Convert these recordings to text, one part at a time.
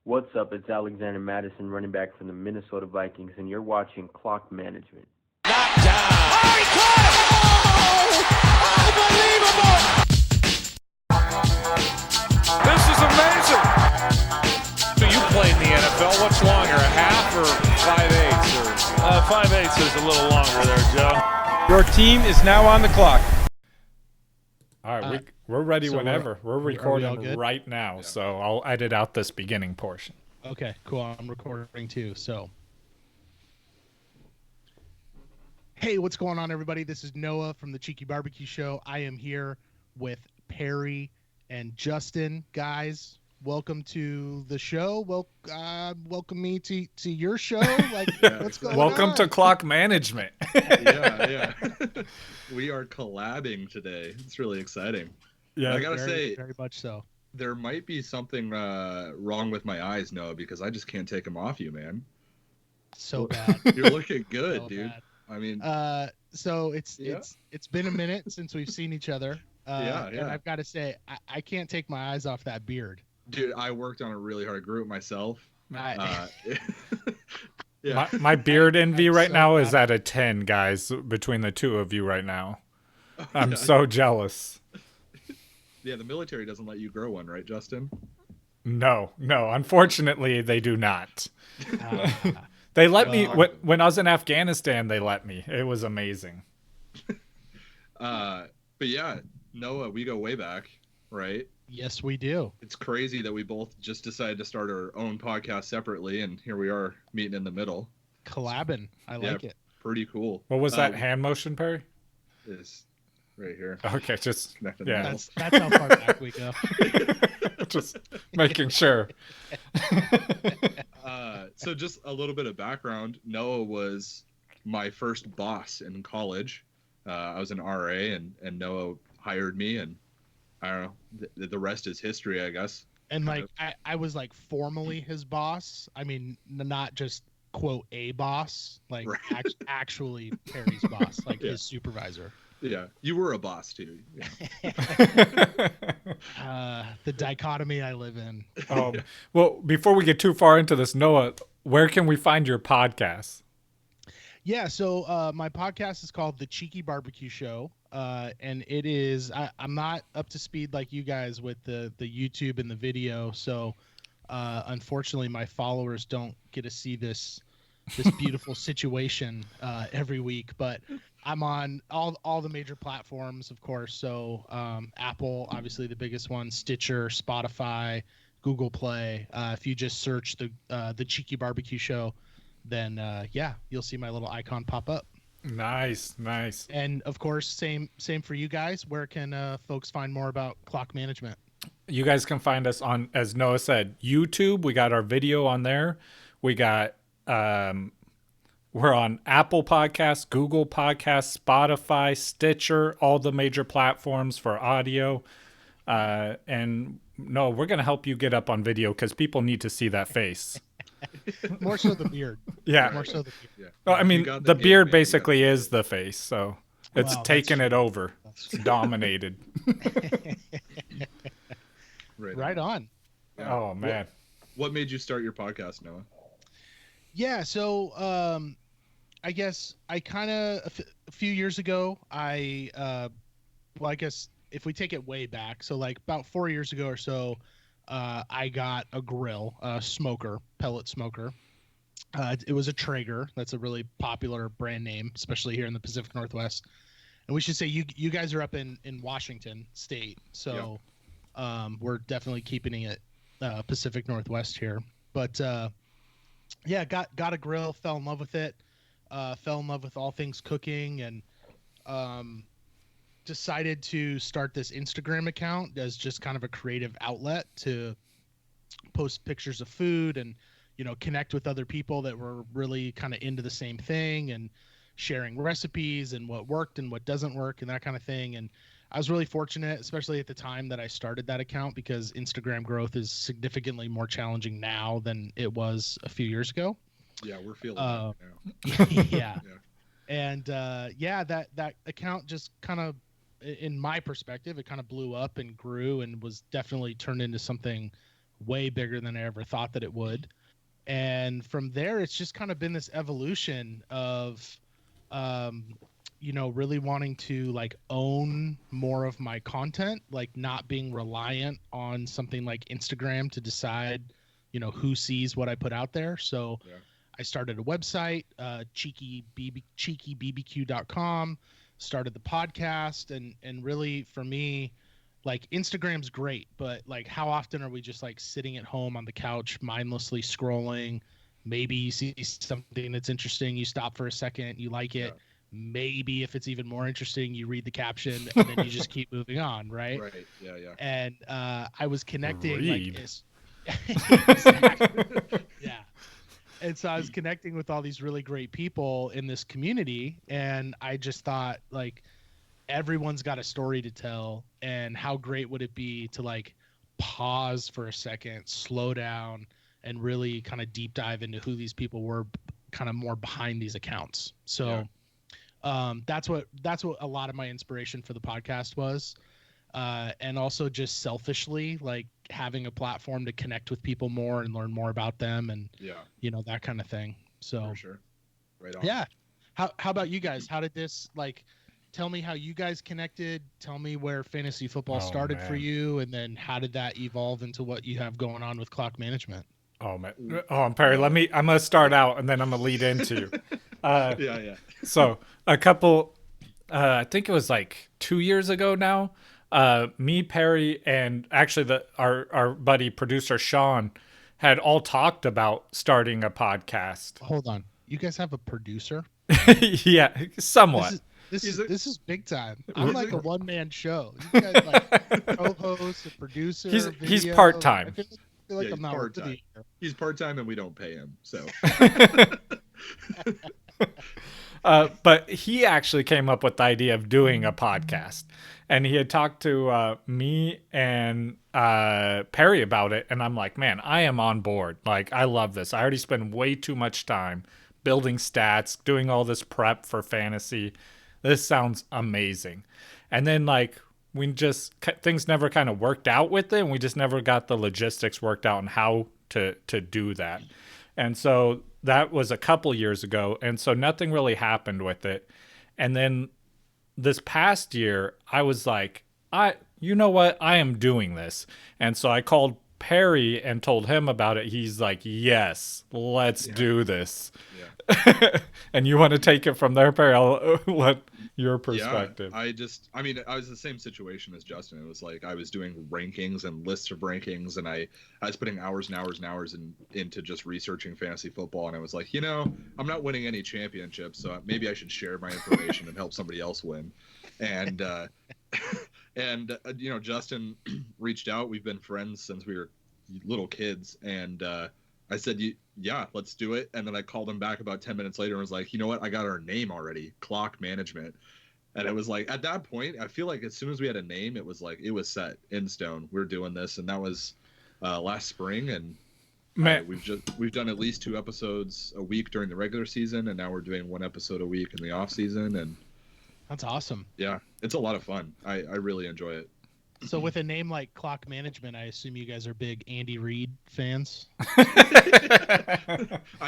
What's up? It's Alexander Madison, running back from the Minnesota Vikings, and you're watching Clock Management. Knocked down. Oh, he caught it! Oh, unbelievable! This is amazing. So you played in the NFL. What's longer, a half or 5/8? Or 5/8 is a little longer there, Joe. Your team is now on the clock. All right, we're ready so whenever. We're recording right now, Yeah. so I'll edit out this beginning portion. Okay, cool. I'm recording too. So, hey, what's going on, everybody? This is Noah from the Cheeky Barbecue Show. I am here with Perry and Justin. Guys, welcome to the show. Welcome me to your show. Like, what's going on? Welcome to Clock Management. Yeah. We are collabing today. It's really exciting. Yeah, I gotta say, very much so. there might be something wrong with my eyes, Noah, because I just can't take them off you, man. So bad. You're looking good, So dude. bad. I mean, So it's been a minute since we've seen each other. Yeah. And I've got to say, I can't take my eyes off that beard. dude, I worked on it really hard. I grew it myself. Yeah. My beard envy right so now is bad. at a 10, guys, between the two of you right now. I'm Yeah. so jealous. Yeah, the military doesn't let you grow one, right, Justin? No, unfortunately, they do not. Ah. They let me, when I was in Afghanistan, they let me. It was amazing. But yeah, Noah, we go way back, right? Yes, we do. It's crazy that we both just decided to start our own podcast separately, and here we are meeting in the middle. Collabing. I like it. Pretty cool. What was that hand motion, Perry? Is right here. Okay, just, Connected yeah. middle. That's how far back we go. just making sure. So just a little bit of background. Noah was my first boss in college. I was an RA, and Noah hired me, and I don't know. The rest is history, I guess. And like I was like formally his boss. I mean, not just quote a boss, like Right. actually Perry's boss, like Yeah. his supervisor. Yeah, you were a boss too. Yeah. The dichotomy I live in. Well, before we get too far into this, Noah, where can we find your podcast? Yeah, so my podcast is called The Cheeky Barbecue Show, and it is I'm not up to speed like you guys with the YouTube and the video, so unfortunately my followers don't get to see this beautiful situation every week, but I'm on all the major platforms, of course. So Apple, obviously the biggest one, Stitcher, Spotify, Google Play. If you just search the Cheeky Barbecue Show, then you'll see my little icon pop up. Nice. And of course, same for you guys. Where can folks find more about Clock Management? You guys can find us on, as Noah said, YouTube. We got our video on there. We got we're on Apple Podcasts, Google Podcasts, Spotify, Stitcher, all the major platforms for audio. And no, we're gonna help you get up on video because people need to see that face. More so the beard. Yeah. More so the beard. Yeah. Well, I You mean, got the game, beard man. You basically got is the face, so it's Wow, taken that's it over. It's dominated. Right on. Yeah. Oh man. What made you start your podcast, Noah? Yeah, so I guess I kind of a few years ago, I guess if we take it way back, so like about 4 years ago or so, I got a grill, a smoker, pellet smoker. It was a Traeger. That's a really popular brand name, especially here in the Pacific Northwest. And we should say you guys are up in Washington State, so we're definitely keeping it Pacific Northwest here. But got a grill, fell in love with it, fell in love with all things cooking, and decided to start this Instagram account as just kind of a creative outlet to post pictures of food and, connect with other people that were really kind of into the same thing and sharing recipes and what worked and what doesn't work and that kind of thing. And I was really fortunate, especially at the time that I started that account, because Instagram growth is significantly more challenging now than it was a few years ago. Yeah, we're feeling that now. Yeah. And that account just kind of, in my perspective, it kind of blew up and grew and was definitely turned into something way bigger than I ever thought that it would. And from there, it's just kind of been this evolution of, um, really wanting to like own more of my content, like not being reliant on something like Instagram to decide, who sees what I put out there. So Yeah. I started a website, cheekybbq.com, started the podcast, and really for me, like Instagram's great, but like how often are we just like sitting at home on the couch mindlessly scrolling? Maybe you see something that's interesting, you stop for a second, you like it. Yeah. Maybe if it's even more interesting, you read the caption and then you just keep moving on, right? Right. Yeah. Yeah. And I was connecting Read. Exactly. Yeah. And so I was connecting with all these really great people in this community, and I just thought like everyone's got a story to tell, and how great would it be to like pause for a second, slow down, and really kind of deep dive into who these people were kind of more behind these accounts. So that's what a lot of my inspiration for the podcast was. And also just selfishly like having a platform to connect with people more and learn more about them, and that kind of thing. So For sure. Right on. yeah. How about you guys? How did this like? Tell me how you guys connected. Tell me where fantasy football started for man. you, and then how did that evolve into what you have going on with Clock Management? Oh man. Oh, Perry. I'm gonna start out and then I'm gonna lead into you. Yeah. So a couple, I think it was like 2 years ago now. Me, Perry, and actually our buddy producer Sean had all talked about starting a podcast. Hold on, you guys have a producer? Yeah, somewhat. This is big time. I'm like a one-man show. You guys like co-host, a producer. He's video. part-time. I feel like I'm not worth it. He's part-time and we don't pay him. So. But he actually came up with the idea of doing a podcast, and he had talked to me and Perry about it, and I'm like, man, I am on board. Like, I love this. I already spend way too much time building stats, doing all this prep for fantasy. This sounds amazing. And then like things never kind of worked out with it, and we just never got the logistics worked out and how to do that. And so that was a couple years ago, and so nothing really happened with it. And then this past year, I was like, you know what? I am doing this. And so I called Perry and told him about it. He's like, yes, let's do this. Yeah. And you want to take it from there, Perry? I'll let your perspective. Yeah, I was the same situation as Justin. It was like I was doing rankings and lists of rankings, and I was putting hours and hours and hours into just researching fantasy football. And I was like, I'm not winning any championships, so maybe I should share my information and help somebody else win. And Justin reached out. We've been friends since we were little kids, and I said, yeah, let's do it. And then I called him back about 10 minutes later and was like, you know what? I got our name already, Clock Management. And it was like, at that point, I feel like as soon as we had a name, it was like, it was set in stone. We're doing this. And that was last spring. And we've done at least 2 episodes a week during the regular season. And now we're doing 1 episode a week in the off season. And that's awesome. Yeah, it's a lot of fun. I really enjoy it. So with a name like Clock Management, I assume you guys are big Andy Reid fans. I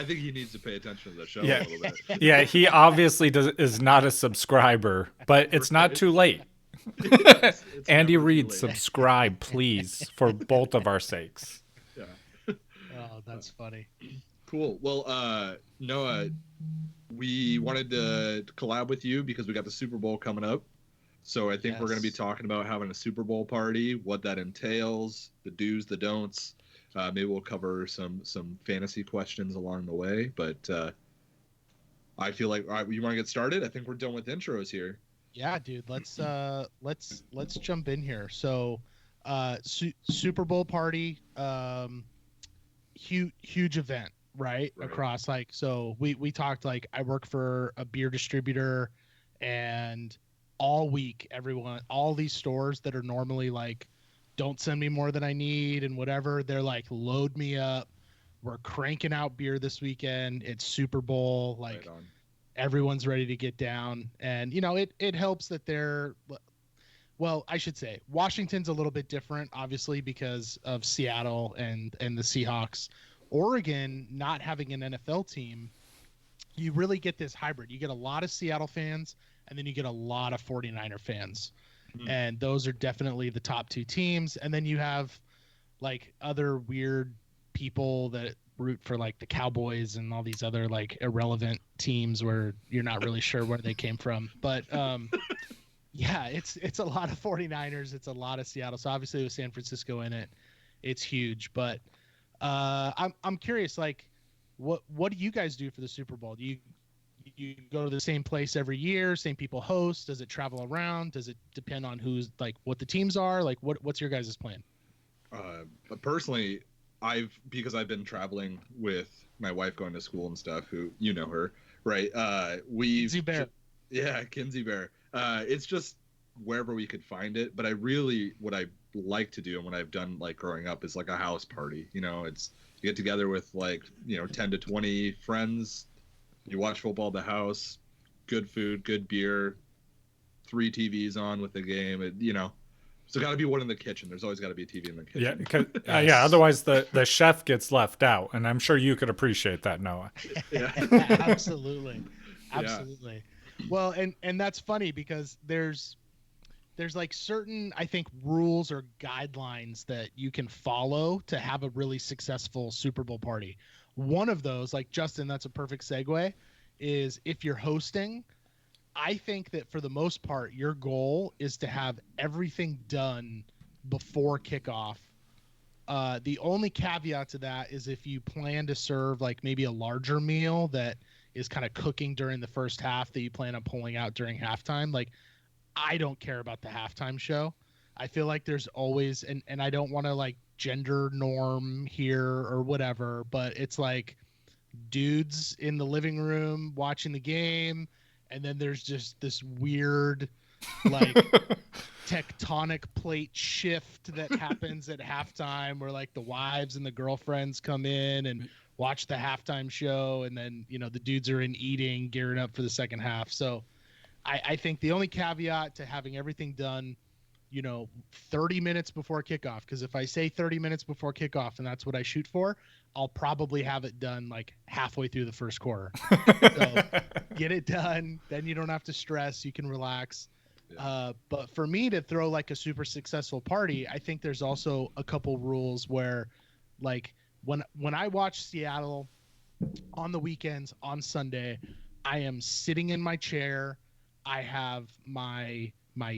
think he needs to pay attention to the show a little bit. Yeah, he obviously is not a subscriber, but it's not too late. It's Andy never too Reid, late. subscribe, please, for both of our sakes. Yeah. Oh, that's funny. Cool. Well, Noah, we wanted to collab with you because we got the Super Bowl coming up. So I think we're going to be talking about having a Super Bowl party, what that entails, the do's, the don'ts. Maybe we'll cover some fantasy questions along the way. But I feel like, all right, you want to get started? I think we're done with intros here. Yeah, dude. Let's jump in here. So, Super Bowl party, huge event, right? Across like, so we talked like I work for a beer distributor, and all week, all these stores that are normally like, don't send me more than I need and whatever, they're like, load me up. We're cranking out beer this weekend. It's Super Bowl. Like, everyone's ready to get down. And, it helps that well, I should say Washington's a little bit different, obviously, because of Seattle and the Seahawks. Oregon not having an NFL team, you really get this hybrid. You get a lot of Seattle fans, and then you get a lot of 49er fans. And those are definitely the top two teams. And then you have like other weird people that root for like the Cowboys and all these other like irrelevant teams where you're not really sure where they came from. But yeah, it's a lot of 49ers. It's a lot of Seattle. So obviously with San Francisco in it, it's huge. But I'm curious, like, what do you guys do for the Super Bowl? Do you go to the same place every year? Same people host? Does it travel around? Does it depend on who's like what the teams are? Like, what's your guys' plan? But personally, because I've been traveling with my wife going to school and stuff. Who you know her, right? Kinsey Bear. Yeah, Kinsey Bear. It's just wherever we could find it. But what I like to do and what I've done like growing up is like a house party. You know, it's you get together with like 10 to 20 friends. You watch football at the house, good food, good beer, 3 TVs on with the game. So got to be one in the kitchen. There's always got to be a TV in the kitchen. Yeah, because otherwise the chef gets left out, and I'm sure you could appreciate that, Noah. Yeah. Absolutely. Well, and that's funny because there's like certain, I think, rules or guidelines that you can follow to have a really successful Super Bowl party. One of those, like Justin, that's a perfect segue, is if you're hosting, I think that for the most part, your goal is to have everything done before kickoff. The only caveat to that is if you plan to serve like maybe a larger meal that is kind of cooking during the first half that you plan on pulling out during halftime. Like, I don't care about the halftime show. I feel like there's always, and I don't want to like gender norm here or whatever, but it's like dudes in the living room watching the game, and then there's just this weird like tectonic plate shift that happens at halftime where like the wives and the girlfriends come in and watch the halftime show, and then the dudes are in eating, gearing up for the second half. So I think the only caveat to having everything done 30 minutes before kickoff, because if I say 30 minutes before kickoff and that's what I shoot for, I'll probably have it done like halfway through the first quarter. So get it done, then you don't have to stress, you can relax. Yeah. But for me to throw like a super successful party, I think there's also a couple rules where like when I watch Seattle on the weekends on Sunday, I am sitting in my chair, I have my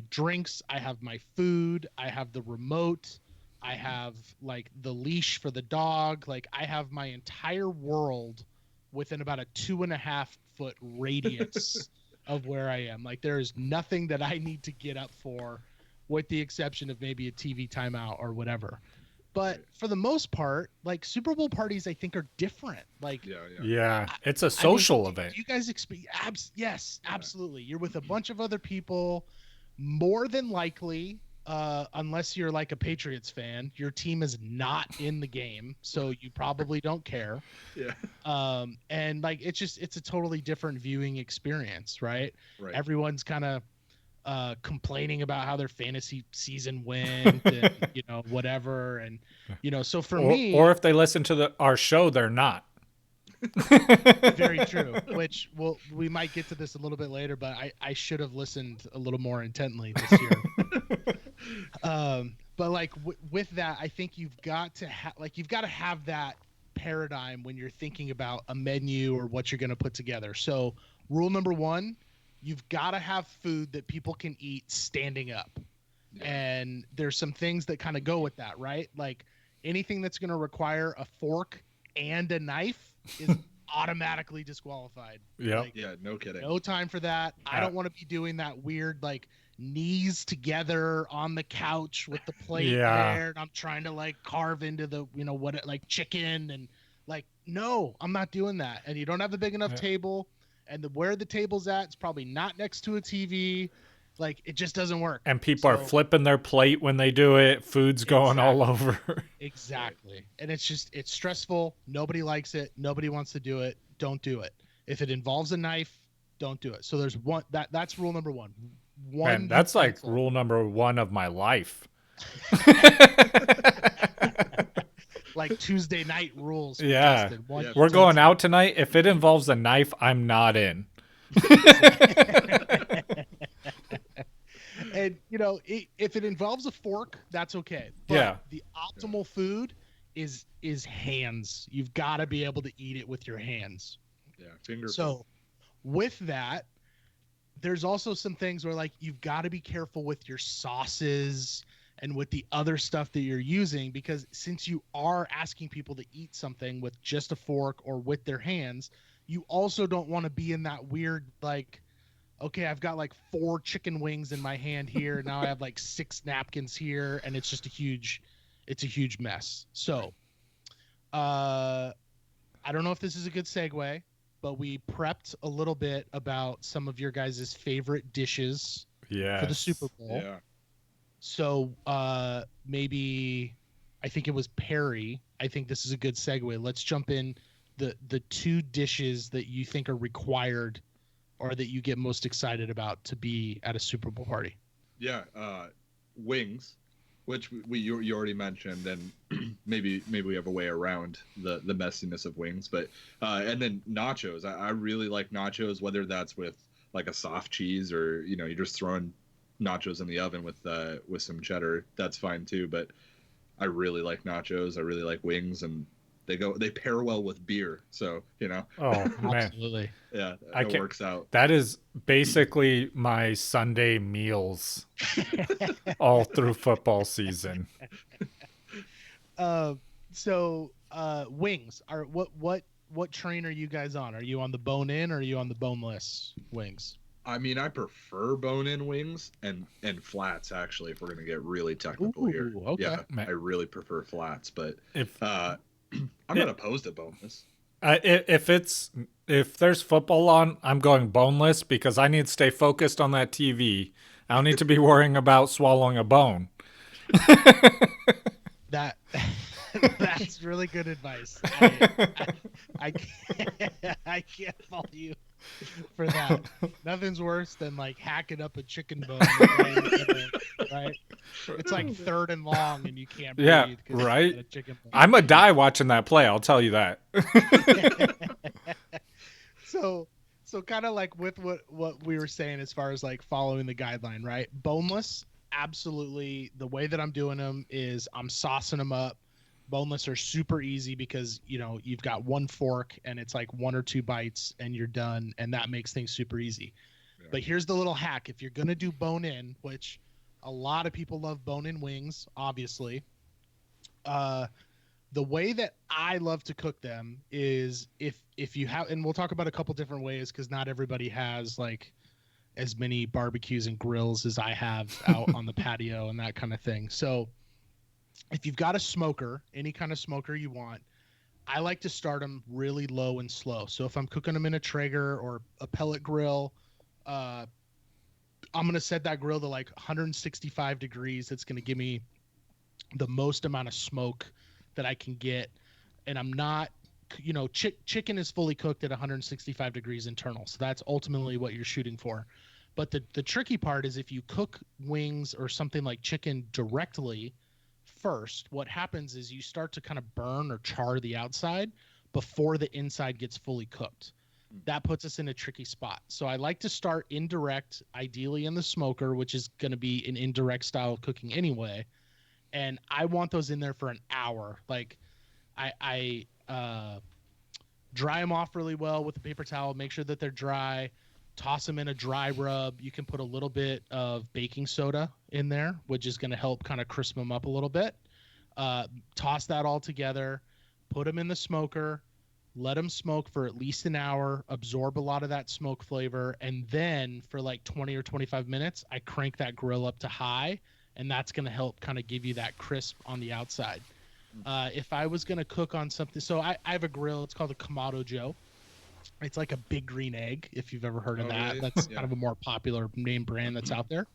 drinks, I have my food, I have the remote, I have like the leash for the dog, like I have my entire world within about a 2.5 foot radius of where I am. Like there is nothing that I need to get up for, with the exception of maybe a TV timeout or whatever. But for the most part, like Super Bowl parties, I think are different. Like, yeah, it's a social event. You guys experience? Yes, absolutely. You're with a bunch of other people. More than likely, unless you're like a Patriots fan, your team is not in the game, so you probably don't care. Yeah. And like it's a totally different viewing experience, right? Right. Everyone's kind of complaining about how their fantasy season went and whatever, and so for me, or if they listen to our show, they're not. Very true, which we might get to this a little bit later, but I should have listened a little more intently this year. But like with that, I think you've got to have that paradigm when you're thinking about a menu or what you're going to put together. So rule number 1, you've got to have food that people can eat standing up. Yeah. And there's some things that kind of go with that, right? Like anything that's going to require a fork and a knife is automatically disqualified. Yeah. Like, yeah, no kidding. No time for that. I don't want to be doing that weird like knees together on the couch with the plate there, and I'm trying to like carve into the like chicken, and like no, I'm not doing that. And you don't have the big enough table, and where the table's at, it's probably not next to a TV. Like it just doesn't work. And people are flipping their plate when they do it. Food's going all over. Exactly. And it's stressful. Nobody likes it. Nobody wants to do it. Don't do it. If it involves a knife, don't do it. So there's that's rule number 1. one. Man, that's like utensil. rule number 1 of my life. Like Tuesday night rules. For Yeah. Justin. One Yeah, We're going utensil. out tonight. If it involves a knife, I'm not in. And if it involves a fork, that's okay. But Yeah. the optimal food is hands. You've got to be able to eat it with your hands. Yeah, finger. So with that, there's also some things where like you've got to be careful with your sauces and with the other stuff that you're using, because since you are asking people to eat something with just a fork or with their hands, you also don't want to be in that weird like, okay, I've got like 4 chicken wings in my hand here. Now I have like 6 napkins here, and it's just a huge mess. So, I don't know if this is a good segue, but we prepped a little bit about some of your guys' favorite dishes for the Super Bowl. Yeah. So, maybe I think it was Perry. I think this is a good segue. Let's jump in the 2 dishes that you think are required or that you get most excited about to be at a Super Bowl party. Yeah, wings, which you already mentioned, and maybe we have a way around the messiness of wings, but and then nachos. I really like nachos, whether that's with like a soft cheese or you're just throwing nachos in the oven with some cheddar. That's fine too. But I really like nachos. I really like wings, and they pair well with beer. So Oh man, Absolutely. yeah, I it can't- works out. that is basically my Sunday meals all through football season. So wings are what train are you guys on? Are you on the bone in or are you on the boneless wings? I mean, I prefer bone-in wings and flats, actually, if we're gonna get really technical here. Ooh, okay. Yeah, Man. I really prefer flats, but If I'm not opposed to boneless. if there's football on, I'm going boneless because I need to stay focused on that TV. I don't need to be worrying about swallowing a bone. That that's really good advice. I can't fault you for that. Nothing's worse than like hacking up a chicken bone, right? It's like 3rd and long, and you can't breathe. Yeah, 'cause you right? got a chicken bone. I'm a die watching that play. I'll tell you that. So kind of like with what we were saying as far as like following the guideline, right? Boneless, absolutely. The way that I'm doing them is I'm saucing them up. Boneless are super easy because you've got 1 fork and it's like 1 or 2 bites and you're done, and that makes things super easy. Yeah. But here's the little hack: if you're gonna do bone in, which a lot of people love bone in wings, obviously. The way that I love to cook them is if you have, and we'll talk about a couple different ways because not everybody has like as many barbecues and grills as I have out on the patio and that kind of thing. So if you've got a smoker, any kind of smoker you want, I like to start them really low and slow. So if I'm cooking them in a Traeger or a pellet grill, I'm going to set that grill to like 165 degrees. It's going to give me the most amount of smoke that I can get. And I'm not, chicken is fully cooked at 165 degrees internal. So that's ultimately what you're shooting for. But the tricky part is if you cook wings or something like chicken directly first, what happens is you start to kind of burn or char the outside before the inside gets fully cooked. That puts us in a tricky spot. So I like to start indirect, ideally in the smoker, which is going to be an indirect style of cooking anyway. And I want those in there for an hour. Like I dry them off really well with a paper towel, make sure that they're dry, toss them in a dry rub. You can put a little bit of baking soda in there, which is going to help kind of crisp them up a little bit. Toss that all together, put them in the smoker, let them smoke for at least an hour, absorb a lot of that smoke flavor, and then for like 20 or 25 minutes, I crank that grill up to high, and that's going to help kind of give you that crisp on the outside. If I was going to cook on something, so I have a grill, it's called a Kamado Joe. It's like a big green egg, if you've ever heard of that. Really? That's Yeah. kind of a more popular name brand that's out there.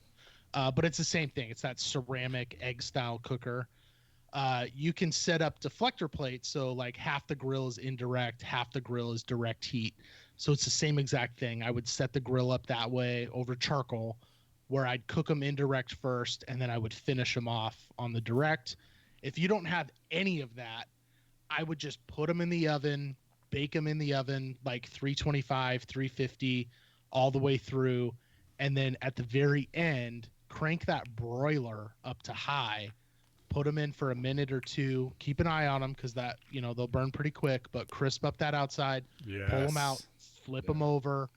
But it's the same thing. It's that ceramic egg-style cooker. You can set up deflector plates, so like half the grill is indirect, half the grill is direct heat. So it's the same exact thing. I would set the grill up that way over charcoal where I'd cook them indirect first, and then I would finish them off on the direct. If you don't have any of that, I would just put them in the oven, bake them in the oven, like 325, 350, all the way through. And then at the very end, crank that broiler up to high, put them in for a minute or two. Keep an eye on them because that, they'll burn pretty quick, but crisp up that outside, pull them out, flip them over,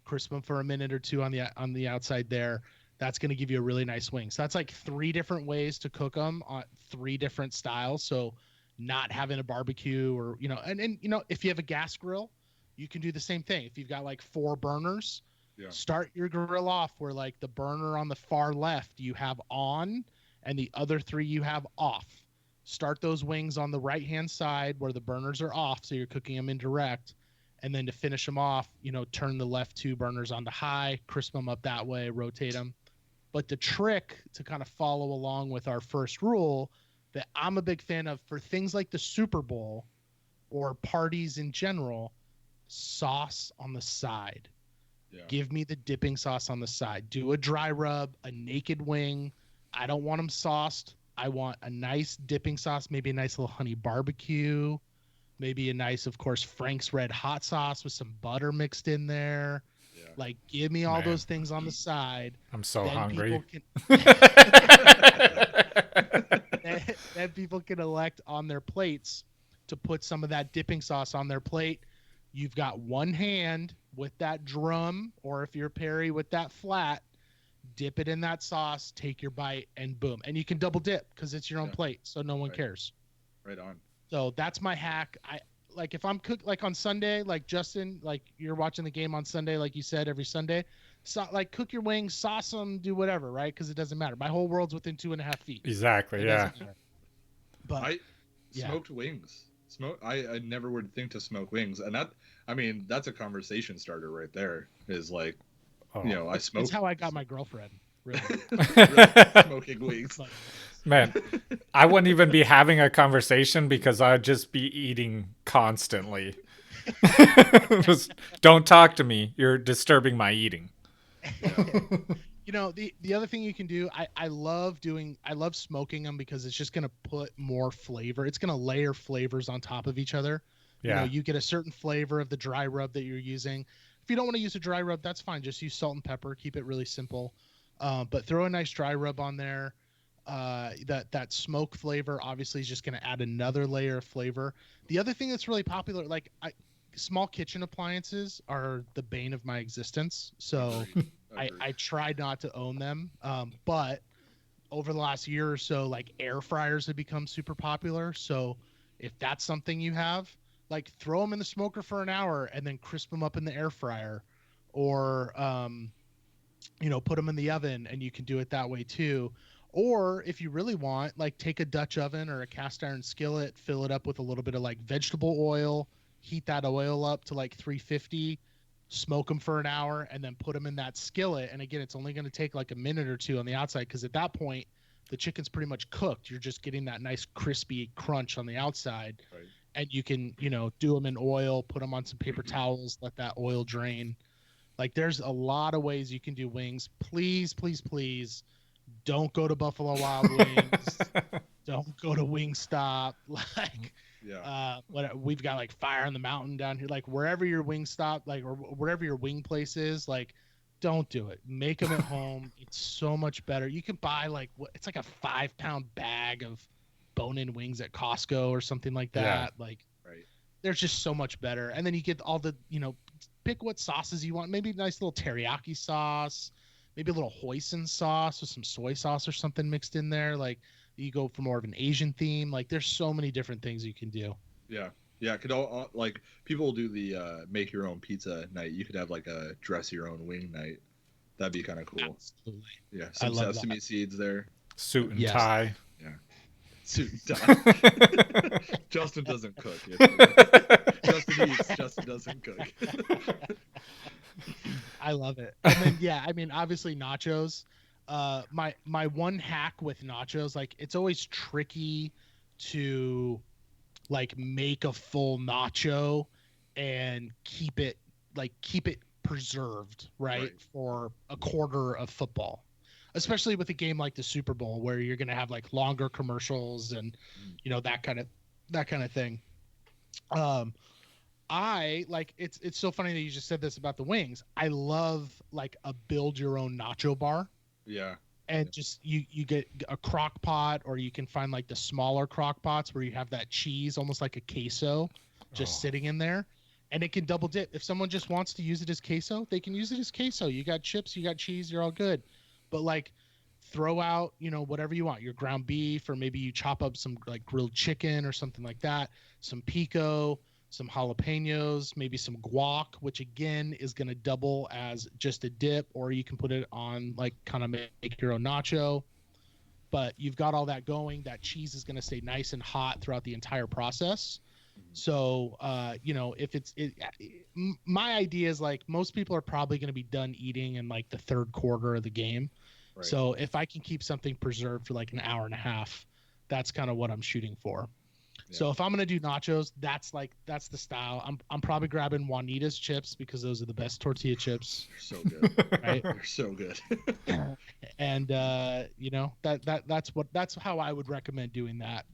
crisp them for a minute or two on the outside there. That's going to give you a really nice wing. So that's like 3 different ways to cook them on 3 different styles. So not having a barbecue or, and if you have a gas grill, you can do the same thing. If you've got like 4 burners, start your grill off where like the burner on the far left you have on and the other 3 you have off. Start those wings on the right-hand side where the burners are off. So you're cooking them indirect. And then to finish them off, turn the left 2 burners onto high, crisp them up that way, rotate them. But the trick to kind of follow along with our first rule that I'm a big fan of for things like the Super Bowl or parties in general, sauce on the side. Yeah. Give me the dipping sauce on the side. Do a dry rub, a naked wing. I don't want them sauced. I want a nice dipping sauce, maybe a nice little honey barbecue, maybe a nice, of course, Frank's Red Hot sauce with some butter mixed in there. Yeah. Like, give me all those things on the side. I'm so hungry. Then people can elect on their plates to put some of that dipping sauce on their plate. You've got one hand with that drum, or if you're Perry with that flat, dip it in that sauce, take your bite, and boom. And you can double dip because it's your own plate, so no one cares. Right on. So that's my hack. Like if I'm like on Sunday, like Justin, like you're watching the game on Sunday, like you said, every Sunday, so like cook your wings, sauce them, do whatever, right? Because it doesn't matter. My whole world's within 2.5 feet. Exactly. Yeah. But smoked wings. I never would think to smoke wings, and that's a conversation starter right there. Is like, I smoke. That's how I got my girlfriend. Really. Smoking wings. Man, I wouldn't even be having a conversation because I'd just be eating constantly. Just don't talk to me. You're disturbing my eating. The other thing you can do, I love smoking them because it's just going to put more flavor. It's going to layer flavors on top of each other. Yeah. You get a certain flavor of the dry rub that you're using. If you don't want to use a dry rub, that's fine. Just use salt and pepper. Keep it really simple. But throw a nice dry rub on there. That smoke flavor obviously is just going to add another layer of flavor. The other thing that's really popular, like small kitchen appliances are the bane of my existence. So I try not to own them. But over the last year or so, like air fryers have become super popular. So if that's something you have, like throw them in the smoker for an hour and then crisp them up in the air fryer, or put them in the oven, and you can do it that way too. Or if you really want, like take a Dutch oven or a cast iron skillet, fill it up with a little bit of like vegetable oil, heat that oil up to like 350, smoke them for an hour, and then put them in that skillet. And again, it's only going to take like a minute or two on the outside because at that point, the chicken's pretty much cooked. You're just getting that nice crispy crunch on the outside. Right. And you can, do them in oil, put them on some paper towels, let that oil drain. Like there's a lot of ways you can do wings. Please, please, please. Don't go to Buffalo Wild Wings. Don't go to Wingstop. Like, we've got like Fire on the Mountain down here. Like wherever your wing stop, like or wherever your wing place is, like, don't do it. Make them at home. It's so much better. You can buy it's like a 5-pound bag of bone-in wings at Costco or something like that. Yeah. Like, there's just so much better. And then you get all the, pick what sauces you want. Maybe a nice little teriyaki sauce. Maybe a little hoisin sauce with some soy sauce or something mixed in there. Like you go for more of an Asian theme. Like there's so many different things you can do. Yeah. Yeah. Like people will do the make your own pizza night. You could have like a dress your own wing night. That'd be kind of cool. Absolutely. Yeah. Some sesame seeds there. Suit and tie. Yeah. Suit and tie. Justin doesn't cook. Justin eats. Justin doesn't cook. I love it. And then obviously nachos. My one hack with nachos, like it's always tricky to like make a full nacho and keep it preserved, right? For a quarter of football. especially with a game like the Super Bowl where you're going to have like longer commercials and, that kind of thing. I like it's so funny that you just said this about the wings. I love like a build your own nacho bar. Yeah. And just you get a crock pot, or you can find like the smaller crock pots where you have that cheese almost like a queso just sitting in there, and it can double dip. If someone just wants to use it as queso, they can use it as queso. You got chips, you got cheese, you're all good. But like throw out, whatever you want, your ground beef, or maybe you chop up some like grilled chicken or something like that, some pico, some jalapenos, maybe some guac, which again is going to double as just a dip, or you can put it on like kind of make your own nacho. But you've got all that going. That cheese is going to stay nice and hot throughout the entire process. So, my idea is like most people are probably going to be done eating in like the third quarter of the game. Right. So if I can keep something preserved for like an hour and a half, that's kind of what I'm shooting for. Yeah. So if I'm gonna do nachos, that's the style. I'm probably grabbing Juanita's chips because those are the best tortilla chips. They're so good, right? They're so good. And that's how I would recommend doing that,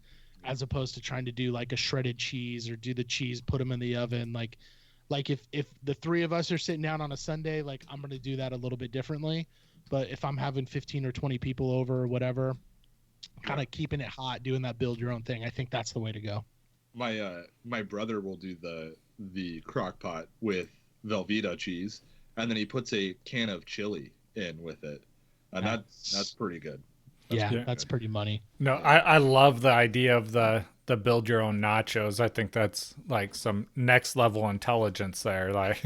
as opposed to trying to do like a shredded cheese or do the cheese, put them in the oven. Like if the three of us are sitting down on a Sunday, like I'm gonna do that a little bit differently. But if I'm having 15 or 20 people over or whatever, kind of keeping it hot, doing that build your own thing, I think that's the way to go. My brother will do the crock pot with Velveeta cheese, and then he puts a can of chili in with it, and that's pretty good. That's pretty money. No, I love the idea of the build your own nachos. I think that's like some next level intelligence there. Like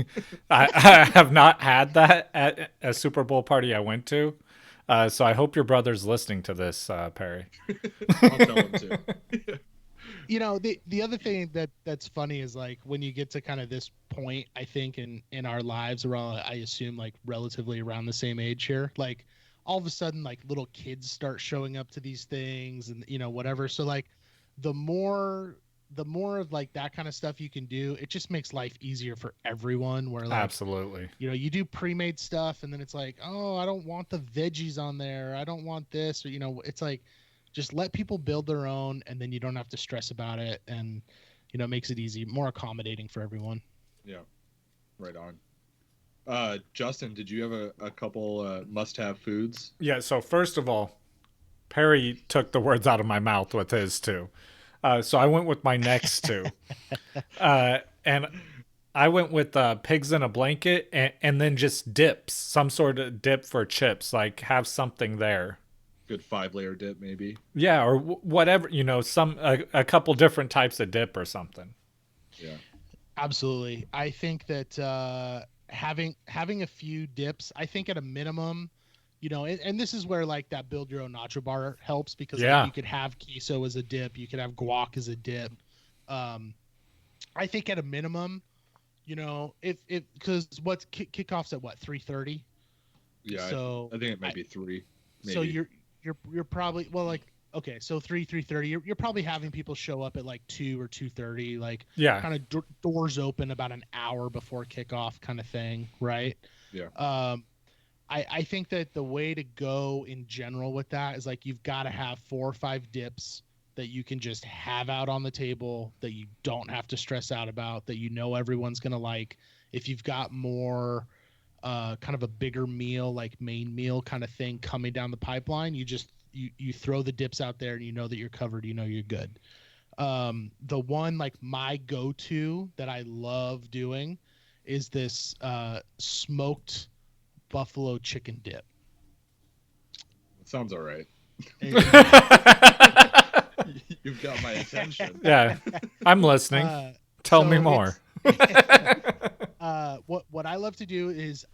I have not had that at a Super Bowl party I went to. So I hope your brother's listening to this, Perry. I'll tell him to. The other thing that's funny is like when you get to kind of this point, I think in our lives, we're all, I assume, like relatively around the same age here. Like all of a sudden, like little kids start showing up to these things and whatever. So like the more of like that kind of stuff you can do, it just makes life easier for everyone. Where like, absolutely, you do pre-made stuff and then it's like, oh, I don't want the veggies on there, I don't want this, or it's like just let people build their own, and then you don't have to stress about it, and it makes it easy, more accommodating for everyone. Yeah, right on. Justin, did you have a couple must-have foods? Yeah. So first of all, Perry took the words out of my mouth with his too. So I went with my next two. And I went with pigs in a blanket and then just dips, some sort of dip for chips, like have something there. Good 5-layer dip maybe. Yeah, or whatever, a couple different types of dip or something. Yeah. Absolutely. I think that having a few dips, I think at a minimum, and this is where like that build your own nacho bar helps, because like, you could have queso as a dip, you could have guac as a dip. I think at a minimum, if because what's kickoff's at what, 3:30? Yeah, so I think it might be 3. Maybe. So you're probably, well, like, okay, so 3:30. You're probably having people show up at like 2 or 2:30, like kind of doors open about an hour before kickoff, kind of thing, right? Yeah. I think that the way to go in general with that is like you've got to have 4 or 5 dips that you can just have out on the table, that you don't have to stress out about, that everyone's gonna like. If you've got more kind of a bigger meal, like main meal kind of thing coming down the pipeline, you throw the dips out there and that you're covered, you're good. The one, like my go-to that I love doing is this smoked buffalo chicken dip. It sounds all right. You've got my attention. Yeah, I'm listening. Tell me more. What I love to do is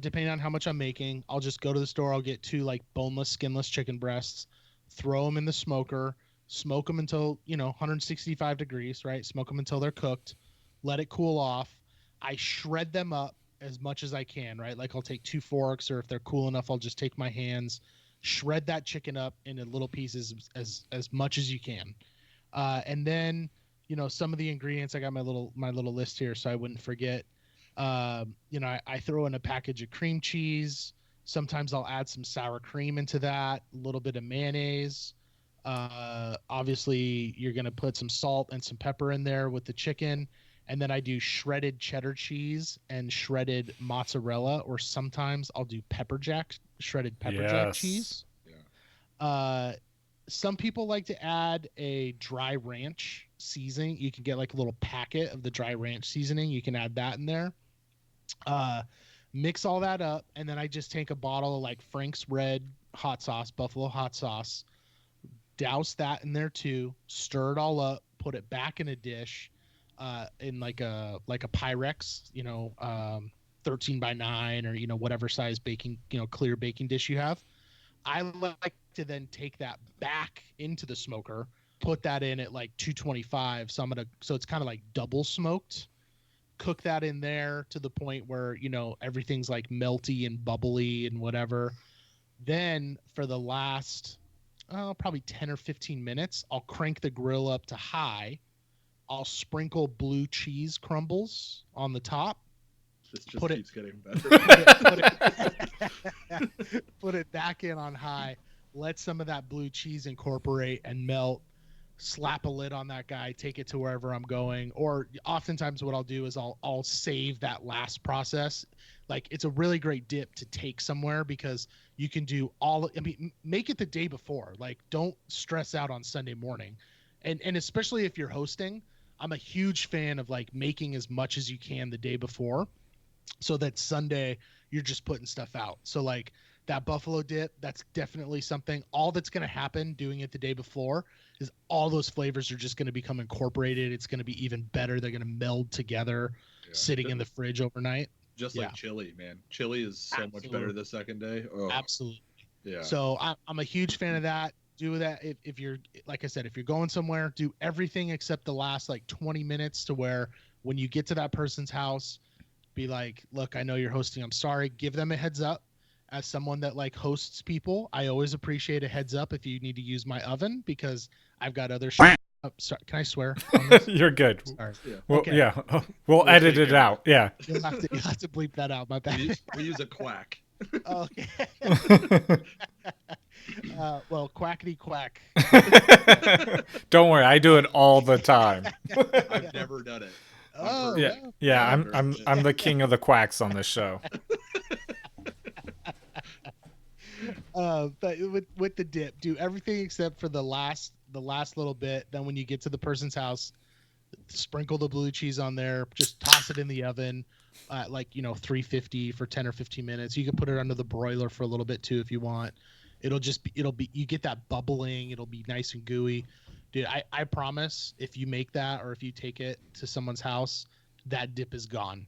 depending on how much I'm making, I'll just go to the store. I'll get 2 like boneless, skinless chicken breasts, throw them in the smoker, smoke them until 165 degrees, right? Smoke them until they're cooked. Let it cool off. I shred them up as much as I can, right? Like I'll take 2 forks, or if they're cool enough, I'll just take my hands, shred that chicken up into little pieces as much as you can. And then, some of the ingredients, I got my little list here so I wouldn't forget. I throw in a package of cream cheese, Sometimes I'll add some sour cream into that, a little bit of mayonnaise. Obviously, you're going to put some salt and some pepper in there with the chicken. And then I do shredded cheddar cheese and shredded mozzarella, or sometimes I'll do shredded pepper jack cheese. Yeah. Some people like to add a dry ranch seasoning. You can get like a little packet of the dry ranch seasoning. You can add that in there. Mix all that up, and then I just take a bottle of like Frank's Red hot sauce, buffalo hot sauce, douse that in there too, stir it all up, put it back in a dish, in like a Pyrex, 13x9 or whatever size baking, clear baking dish you have. I like to then take that back into the smoker, put that in at like 225. So it's kind of like double smoked. Cook that in there to the point where, everything's like melty and bubbly and whatever. Then for the last, probably 10 or 15 minutes, I'll crank the grill up to high. I'll sprinkle blue cheese crumbles on the top. This just keeps getting better. Put it back in on high. Let some of that blue cheese incorporate and melt. Slap a lid on that guy. Take it to wherever I'm going. Or oftentimes, what I'll do is I'll save that last process. Like, it's a really great dip to take somewhere because you can do make it the day before. Like, don't stress out on Sunday morning, and especially if you're hosting. I'm a huge fan of like making as much as you can the day before, so that Sunday you're just putting stuff out. So like that buffalo dip, that's definitely something. All that's going to happen doing it the day before is all those flavors are just going to become incorporated. It's going to be even better. They're going to meld together, sitting in the fridge overnight. Just like chili, man. Chili is so much better the second day. Oh. Absolutely. Yeah. So I'm a huge fan of that. Do that if you're, like I said, if you're going somewhere, do everything except the last like 20 minutes, to where when you get to that person's house, be like, look, I know you're hosting. I'm sorry. Give them a heads up. As someone that like hosts people, I always appreciate a heads up if you need to use my oven, because I've got other shit. Oh, sorry, can I swear on this? You're good. Sorry. Yeah. Well, Okay. Yeah. We'll edit it out. Yeah. You'll have to bleep that out. My bad. We use a quack. Okay. Well, quackity quack. Don't worry, I do it all the time. I've never done it. Oh, Yeah. Yeah, I'm the king of the quacks on this show. But with the dip, do everything except for the last little bit. Then when you get to the person's house, sprinkle the blue cheese on there. Just toss it in the oven at 350 for 10 or 15 minutes. You can put it under the broiler for a little bit too if you want. It'll be you get that bubbling. It'll be nice and gooey. Dude, I promise, if you make that or if you take it to someone's house, that dip is gone.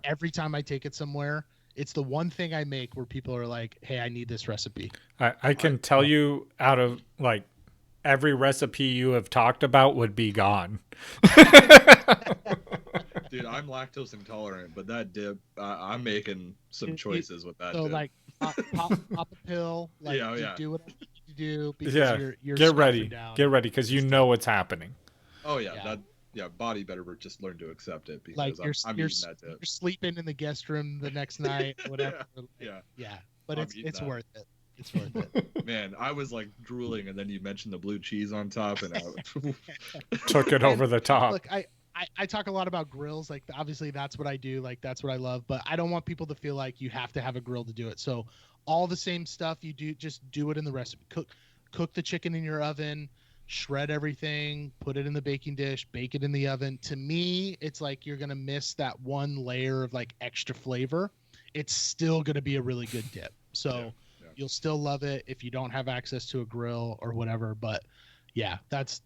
Every time I take it somewhere, it's the one thing I make where people are like, hey, I need this recipe. I can tell you, out of like every recipe you have talked about would be gone. Dude, I'm lactose intolerant, but that dip, I'm making some choices with that So dip. pop a pill. Do whatever you need to do. Because you're Get ready. down. Get ready, because you know what's happening. Oh yeah, body better just learn to accept it, because I'm eating that dip. You're sleeping in the guest room the next night, whatever. Yeah. But it's worth it. It's worth it. Man, I was like drooling, and then you mentioned the blue cheese on top, and I Took it over the top. Look, I talk a lot about grills. Like, obviously that's what I do. Like, that's what I love. But I don't want people to feel like you have to have a grill to do it. So all the same stuff you do, just do it in the recipe. Cook the chicken in your oven, shred everything, put it in the baking dish, bake it in the oven. To me, it's like you're going to miss that one layer of like extra flavor. It's still going to be a really good dip. So you'll still love it if you don't have access to a grill or whatever. But yeah, that's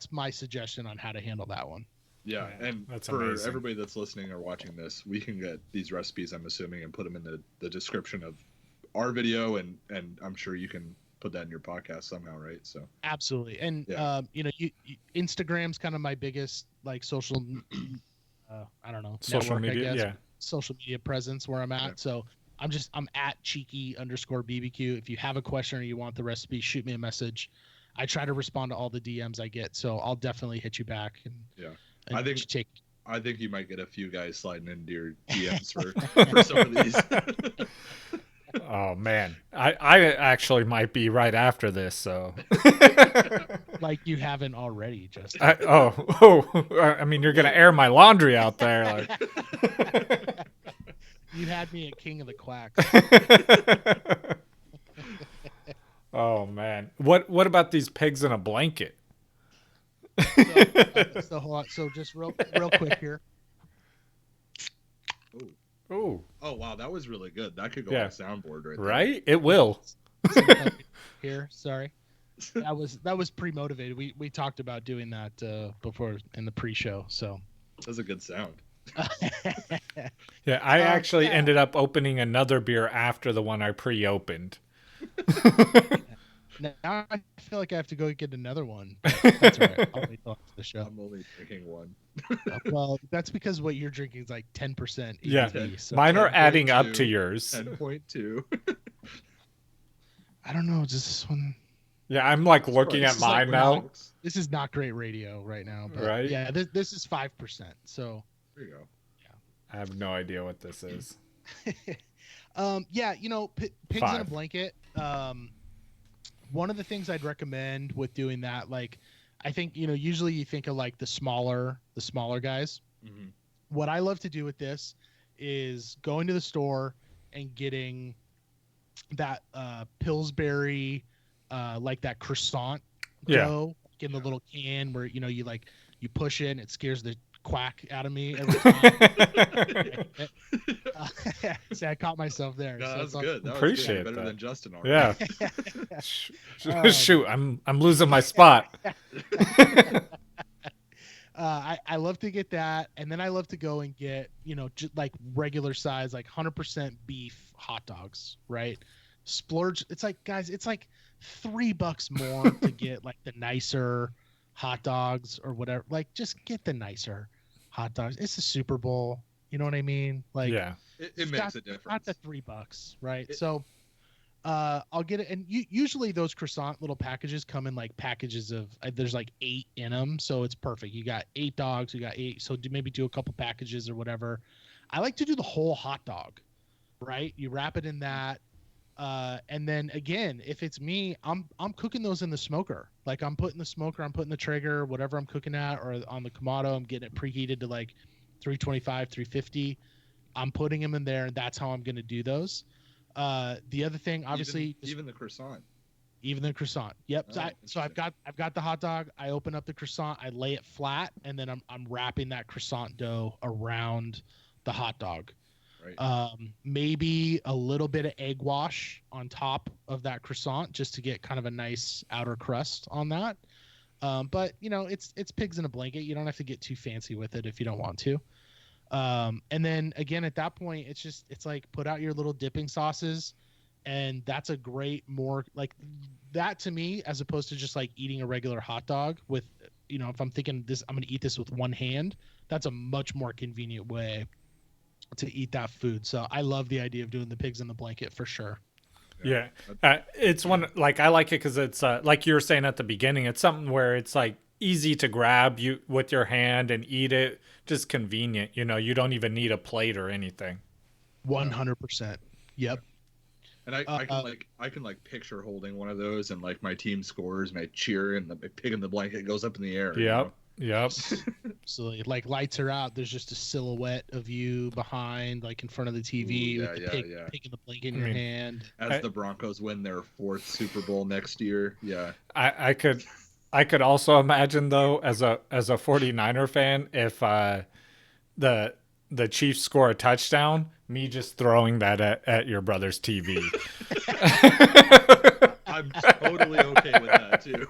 my suggestion on how to handle that one. Yeah, and that's for amazing. everybody that's listening or watching this, we can get these recipes, I'm assuming, and put them in the description of our video, and I'm sure you can put that in your podcast somehow, right? So absolutely. And Instagram's kind of my biggest like social I don't know, social network, media, I guess. yeah. Social media presence where I'm at. Yeah. So I'm at cheeky_BBQ. If you have a question or you want the recipe, shoot me a message. I try to respond to all the DMs I get, so I'll definitely hit you back. And I think take. I think you might get a few guys sliding into your DMs for some of these. Oh man, I actually might be right after this. So, Like you haven't already, Justin. I mean, you're gonna air my laundry out there. Like. You had me at King of the Quacks. Oh man, what about these pigs in a blanket? So hold on. So just real quick here. Oh, Oh wow, that was really good. That could go Yeah. on a soundboard right there. right, it will. Here, sorry. That was pre-motivated. We talked about doing that before in the pre-show. So That's a good sound. Yeah, I actually yeah. ended up opening another beer after the one I pre-opened. now I feel like I have to go get another one. But that's all right. I'll wait till after the show. I'm only drinking one. Well, that's because what you're drinking is like 10%. Yeah. ABV, so Mine are adding up 10.2. to yours. 10.2. I don't know. Does this one? Yeah, I'm like looking at It's like mine now. This is not great radio right now. But Right? Yeah. This is 5%. So. There you go. I have no idea what this is. Yeah, pigs in a 5. blanket. One of the things I'd recommend with doing that, like, I think usually you think of like the smaller guys. Mm-hmm. What I love to do with this is going to the store and getting that Pillsbury, like that croissant dough in the little can where you push it and it scares the quack out of me every time. See, I caught myself there. No, so that's it's all- good. That Appreciate was better that. than Justin already. Yeah. Shoot, I'm losing my spot. I love to get that, and then I love to go and get just like regular size, like 100% beef hot dogs, right? Splurge. It's like, guys, it's like $3 more to get like the nicer hot dogs or whatever. Like, just get the nicer hot dogs. It's the Super Bowl. You know what I mean? Like, It it's makes a difference. Not the $3, right? So, I'll get it. And usually those croissant little packages come in like packages of there's like 8 in them, so it's perfect. You got 8 dogs, you got 8. So maybe do a couple packages or whatever. I like to do the whole hot dog, right? You wrap it in that. And then again, if it's me, I'm cooking those in the smoker. Like I'm putting the trigger, whatever I'm cooking at, or on the Kamado, I'm getting it preheated to like 325, 350. I'm putting them in there, and that's how I'm going to do those. The other thing, obviously, even the croissant. Even the croissant. Yep. Oh, So I've got the hot dog. I open up the croissant. I lay it flat, and then I'm wrapping that croissant dough around the hot dog. Right. Maybe a little bit of egg wash on top of that croissant just to get kind of a nice outer crust on that. But it's pigs in a blanket. You don't have to get too fancy with it if you don't want to. And then again, at that point, it's like put out your little dipping sauces, and that's a great more like that to me, as opposed to just like eating a regular hot dog with, if I'm thinking this, I'm going to eat this with one hand. That's a much more convenient way to eat that food. So I love the idea of doing the pigs in the blanket for sure. Yeah. It's one, like, I like it because it's like you were saying at the beginning, it's something where it's like easy to grab you with your hand and eat it. Just convenient. You don't even need a plate or anything. 100%. Yep. And I can picture holding one of those and like my team scores and I cheer and the pig in the blanket goes up in the air. Yep. So like lights are out. There's just a silhouette of you behind, like in front of the TV with the pig in the blanket in your hand. As the Broncos win their 4th Super Bowl next year. Yeah. I could also imagine though, as a 49er fan, if the Chiefs score a touchdown, me just throwing that at your brother's TV. I'm totally okay with that too.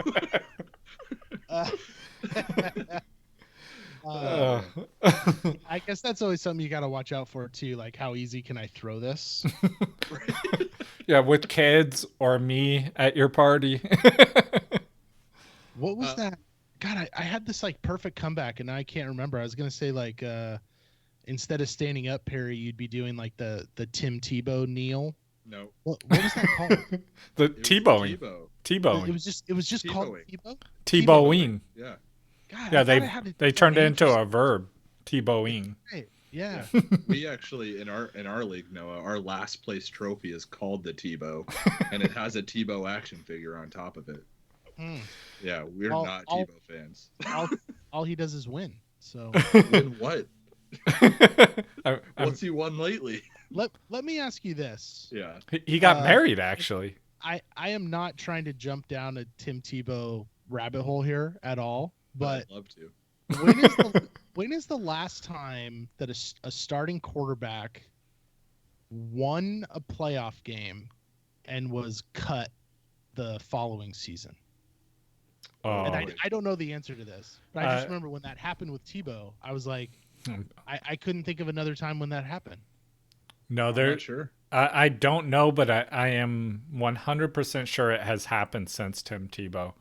I guess that's always something you got to watch out for too. Like, how easy can I throw this? Yeah, with kids or me at your party. What was that? God, I had this like perfect comeback and I can't remember. I was gonna say like instead of standing up, Perry, you'd be doing like the Tim Tebow kneel. No. What was that called? The T-bowing. T-bow. It was just called Tebowing. Tebow. T-bowing. Yeah. God, Yeah, I thought I had they turned it into a verb. T-bowing. Right. Yeah. We actually in our league, Noah, our last place trophy is called the Tebow, and it has a Tebow action figure on top of it. Hmm. Yeah, we're All- not all- Tebow fans. All he does is win. So Win what? I'm- What's he won lately? let me ask you this. Yeah. he got married, actually. I am not trying to jump down a Tim Tebow rabbit hole here at all, but I'd love to. when is the last time that a starting quarterback won a playoff game and was cut the following season? Oh, And I don't know the answer to this, but I just Uh, remember when that happened with Tebow, I was like, Hmm. I couldn't think of another time when that happened. no, I'm there. not sure. I don't know, but I am 100% sure it has happened since Tim Tebow.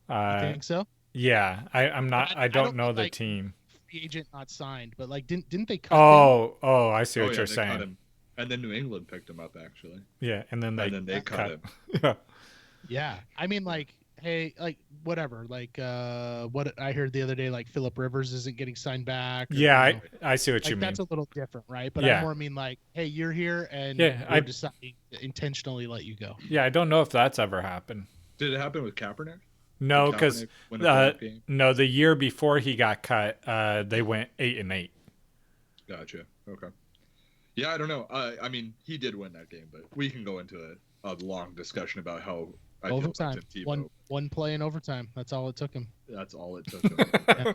You think so? Yeah, I'm not. I don't know mean, the like, team. free agent not signed, but like didn't they cut him? Oh, I see what you're they cut saying. him. And then New England picked him up, actually. Yeah, and then They cut him. Yeah. Yeah, I mean, like, hey, like whatever, like what I heard the other day, like Phillip Rivers isn't getting signed back. Or, Yeah, you know, I see what like you mean. that's a little different, right? But Yeah. I more mean like, hey, you're here, and Yeah, we're I- deciding to intentionally let you go. Yeah, I don't know if that's ever happened. Did it happen with Kaepernick? No, Did because Kaepernick win a playoff game? no, the year before he got cut, they went 8-8. Gotcha. Okay. Yeah, I don't know. I mean, he did win that game, but we can go into a long discussion about how I feel Overtime, about Tim Tebow. one play in overtime. That's all it took him. That's all it took. Him.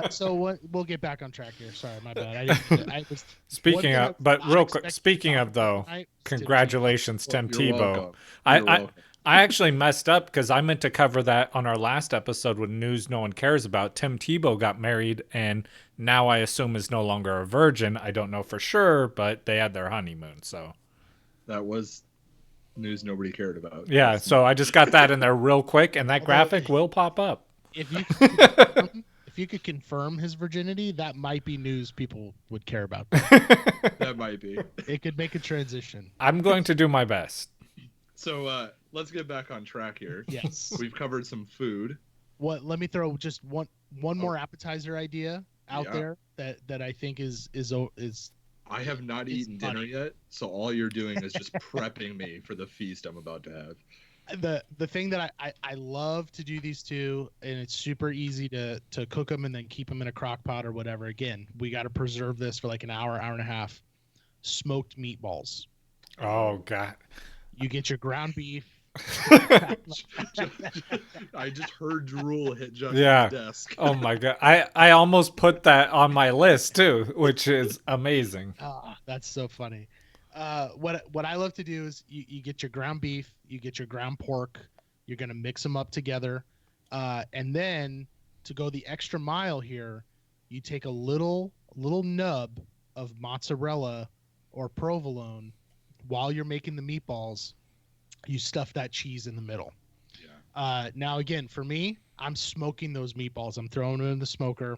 So we'll get back on track here. Sorry, my bad. I was Speaking thing I of, was but not real quick, expecting speaking to of talk though, about tonight was Tim congratulations, Tim You're Tebow. welcome. I, You're I welcome. I actually messed up because I meant to cover that on our last episode with news no one cares about. Tim Tebow got married and now I assume is no longer a virgin. I don't know for sure, but they had their honeymoon. So That was news nobody cared about. yeah, so I just got that in there real quick, and that Although- graphic will pop up. If you could confirm his virginity, that might be news people would care about. That might be. It could make a transition. I'm going to do my best. So let's get back on track here. Yes. We've covered some food. What? Let me throw just one more appetizer idea out Yeah. there that I think is I have not It's eaten dinner funny. yet, so all you're doing is just prepping me for the feast I'm about to have. the thing that I love to do these two, and it's super easy to cook them and then keep them in a crock pot or whatever. Again, we got to preserve this for like an hour and a half. Smoked meatballs. Oh God. You get your ground beef. I just heard drool hit Justin's Yeah. desk. Oh my God. I almost put that on my list too, which is amazing. Ah, that's so funny. What I love to do is you get your ground beef, you get your ground pork, you're gonna mix them up together, and then to go the extra mile here, you take a little nub of mozzarella or provolone while you're making the meatballs. You stuff that cheese in the middle. Yeah. Now again, for me, I'm smoking those meatballs. I'm throwing them in the smoker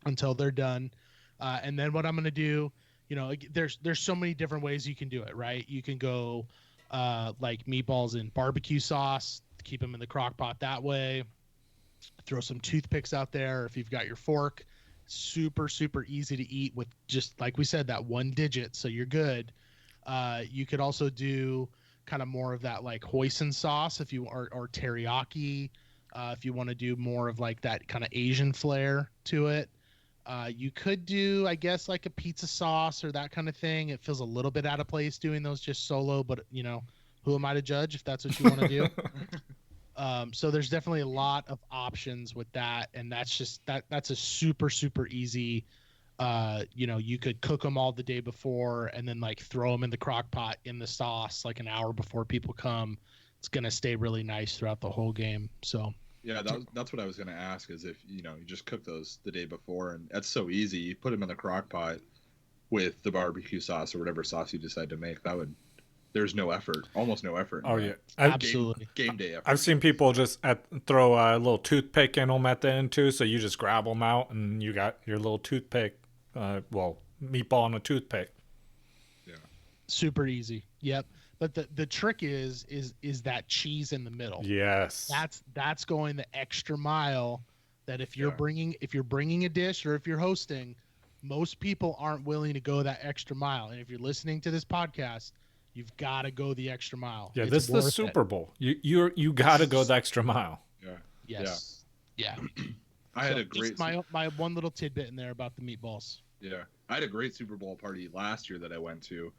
until they're done, and then what I'm gonna do. You know, there's so many different ways you can do it, right? You can go like meatballs in barbecue sauce, keep them in the crock pot that way. Throw some toothpicks out there if you've got your fork. Super easy to eat with just like we said, that one digit, so you're good. You could also do kind of more of that like hoisin sauce if you or teriyaki if you want to do more of like that kind of Asian flair to it. You could do, I guess, like a pizza sauce or that kind of thing. It feels a little bit out of place doing those just solo, but you know, who am I to judge if that's what you want to do? So there's definitely a lot of options with that, and that's just that's a super easy. You know, you could cook them all the day before and then like throw them in the crock pot in the sauce like an hour before people come. It's gonna stay really nice throughout the whole game. So. Yeah, that's what I was going to ask is if, you know, you just cook those the day before, and that's so easy. You put them in the crock pot with the barbecue sauce or whatever sauce you decide to make. There's no effort, almost no effort. Oh yeah. Absolutely. Game day effort. I've seen people just throw a little toothpick in them at the end too, so you just grab them out and you got your little toothpick, meatball and a toothpick. Yeah. Super easy. Yep. But the trick is that cheese in the middle. Yes. That's going the extra mile. That if you're bringing a dish or if you're hosting, most people aren't willing to go that extra mile. And if you're listening to this podcast, you've got to go the extra mile. Yeah, It's this is the worth it. Super Bowl. You got to go the extra mile. Yeah. Yes. Yeah. I had So a great just my one little tidbit in there about the meatballs. Yeah, I had a great Super Bowl party last year that I went to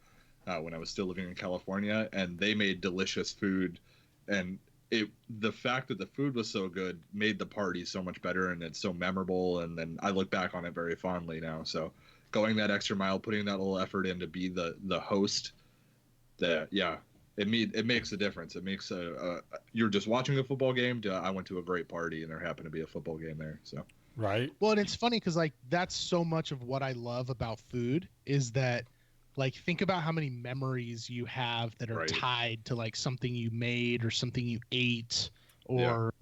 when I was still living in California, and they made delicious food, and the fact that the food was so good made the party so much better, and it's so memorable, and then I look back on it very fondly now. So going that extra mile, putting that little effort in to be the host, it makes a difference. It makes you're just watching a football game. I went to a great party, and there happened to be a football game there. So. Right. Well, and it's funny because like that's so much of what I love about food is that like think about how many memories you have that are Right. tied to like something you made or something you ate or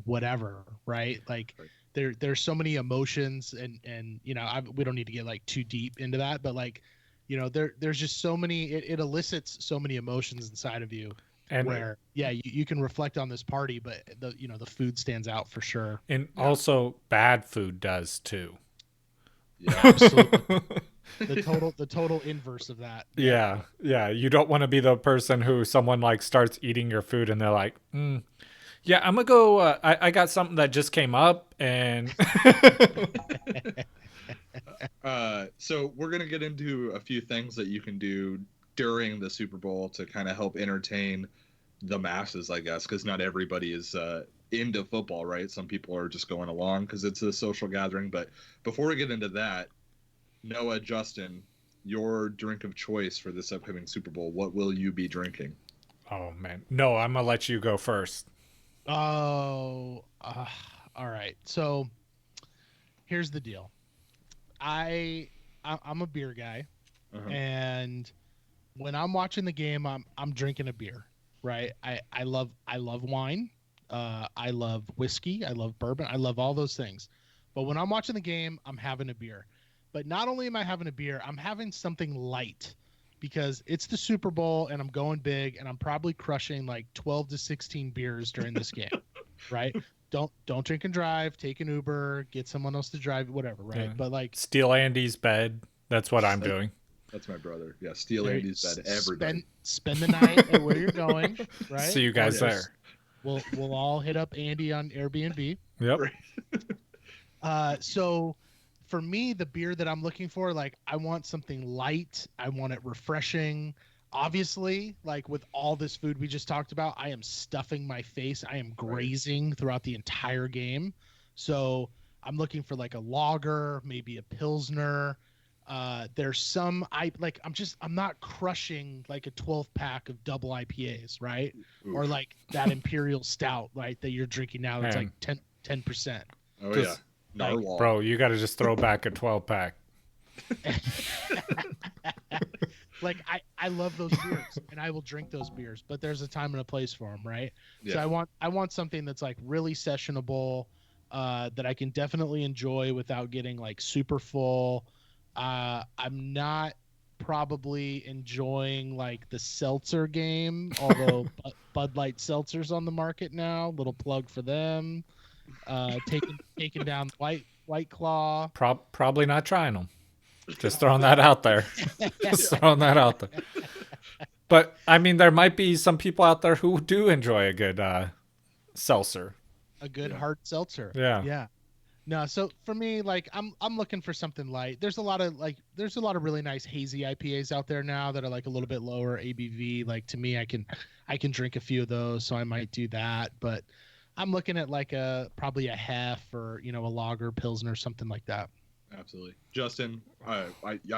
whatever, right? Like there's so many emotions and we don't need to get like too deep into that, but like there's just so many it elicits so many emotions inside of you. And where you can reflect on this party, but the food stands out for sure. And also bad food does too. Yeah, absolutely. the total inverse of that. Yeah. You don't want to be the person who someone like starts eating your food and they're like, yeah, I'm gonna go. I got something that just came up, and so we're gonna get into a few things that you can do during the Super Bowl to kind of help entertain the masses, I guess, because not everybody is into football, right? Some people are just going along because it's a social gathering. But before we get into that, Noah, Justin, your drink of choice for this upcoming Super Bowl, what will you be drinking? Oh man, no, I'm gonna let you go first. Oh, all right. So here's the deal. I'm a beer guy, and when I'm watching the game, I'm drinking a beer, right? I love wine, I love whiskey, I love bourbon, I love all those things. But when I'm watching the game, I'm having a beer. But not only am I having a beer, I'm having something light because it's the Super Bowl and I'm going big and I'm probably crushing like 12 to 16 beers during this game, right? Don't drink and drive, take an Uber, get someone else to drive, whatever, right? Yeah. But like steal Andy's bed. That's what I'm doing. That's my brother. Yeah, steal Andy's bed. Everybody spend the night at where you're going, right? See you guys there. We'll all hit up Andy on Airbnb. Yep. So for me, the beer that I'm looking for, like I want something light. I want it refreshing. Obviously, like with all this food we just talked about, I am stuffing my face. I am grazing throughout the entire game. So I'm looking for like a lager, maybe a Pilsner. There's some I'm not crushing like a 12 pack of double IPAs, right? Oof. Or like that Imperial Stout, right? That you're drinking now. That's like 10%. Oh yeah. Narwhal. Bro, you got to just throw back a 12 pack. Like I love those beers and I will drink those beers, but there's a time and a place for them, right? Yeah. So I want something that's like really sessionable, that I can definitely enjoy without getting like super full. I'm not probably enjoying like the seltzer game, although Bud Light Seltzer's on the market now. Little plug for them. Taking down White Claw. Probably not trying them. Just throwing that out there. But I mean, there might be some people out there who do enjoy a good seltzer. A good hard seltzer. Yeah. No, so for me, like I'm looking for something light. There's a lot of really nice hazy IPAs out there now that are like a little bit lower ABV. Like to me, I can drink a few of those, so I might do that. But I'm looking at like probably a hef or a lager, Pilsner, something like that. Absolutely. Justin, I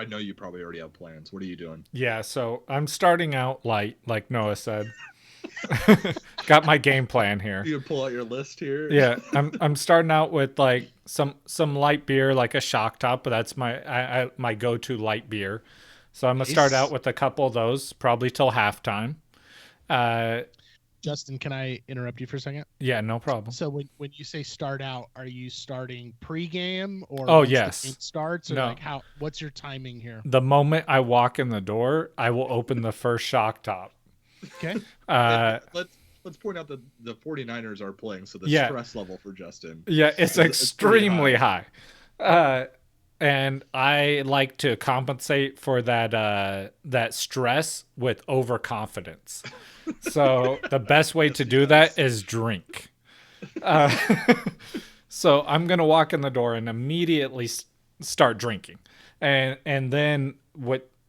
know you probably already have plans. What are you doing? Yeah, so I'm starting out light, like Noah said. Got my game plan here. You pull out your list here. Yeah, I'm starting out with like some light beer, like a Shock Top, but that's my go-to light beer. So I'm gonna start out with a couple of those, probably till halftime. Justin, can I interrupt you for a second? Yeah, no problem. So when you say start out, are you starting pregame or once yes, the game starts, or like what's your timing here? The moment I walk in the door, I will open the first Shock Top. Okay. Let's point out that the 49ers are playing, so the stress level for Justin. Yeah, it's extremely high. and I like to compensate for that stress with overconfidence. So the best way to do that is drink. Uh, so I'm gonna walk in the door and immediately start drinking, and then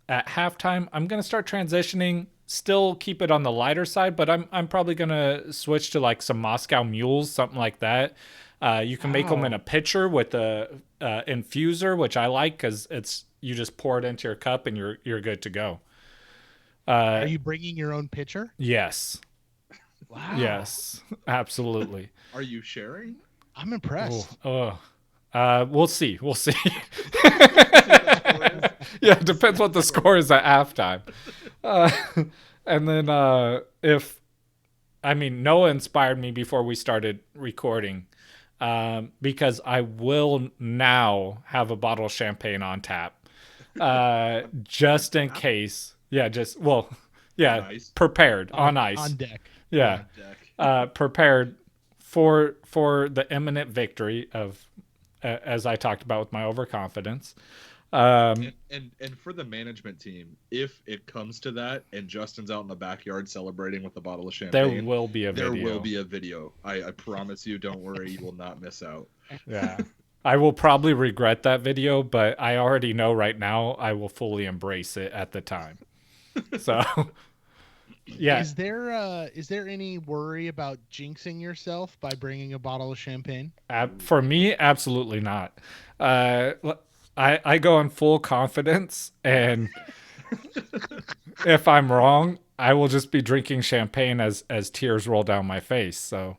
at halftime I'm gonna start transitioning. Still keep it on the lighter side, but I'm probably gonna switch to like some Moscow Mules, something like that. You can make them in a pitcher with a infuser, which I like because it's you just pour it into your cup and you're good to go. Are you bringing your own pitcher? Yes, Wow. yes, absolutely. Are you sharing? I'm impressed. We'll see. We'll see. Yeah, it depends what the score is at halftime. And then Noah inspired me before we started recording because I will now have a bottle of champagne on tap just in case. Yeah, Nice. prepared on ice. On deck. Yeah. Prepared for the imminent victory of, as I talked about with my overconfidence. And for the management team, if it comes to that and Justin's out in the backyard celebrating with a bottle of champagne, there will be a video. There will be a video. I promise you. Don't worry. You will not miss out. Yeah. I will probably regret that video, but I already know right now I will fully embrace it at the time. So, yeah. Is there any worry about jinxing yourself by bringing a bottle of champagne? For me, absolutely not. I go in full confidence, and if I'm wrong, I will just be drinking champagne as tears roll down my face. So,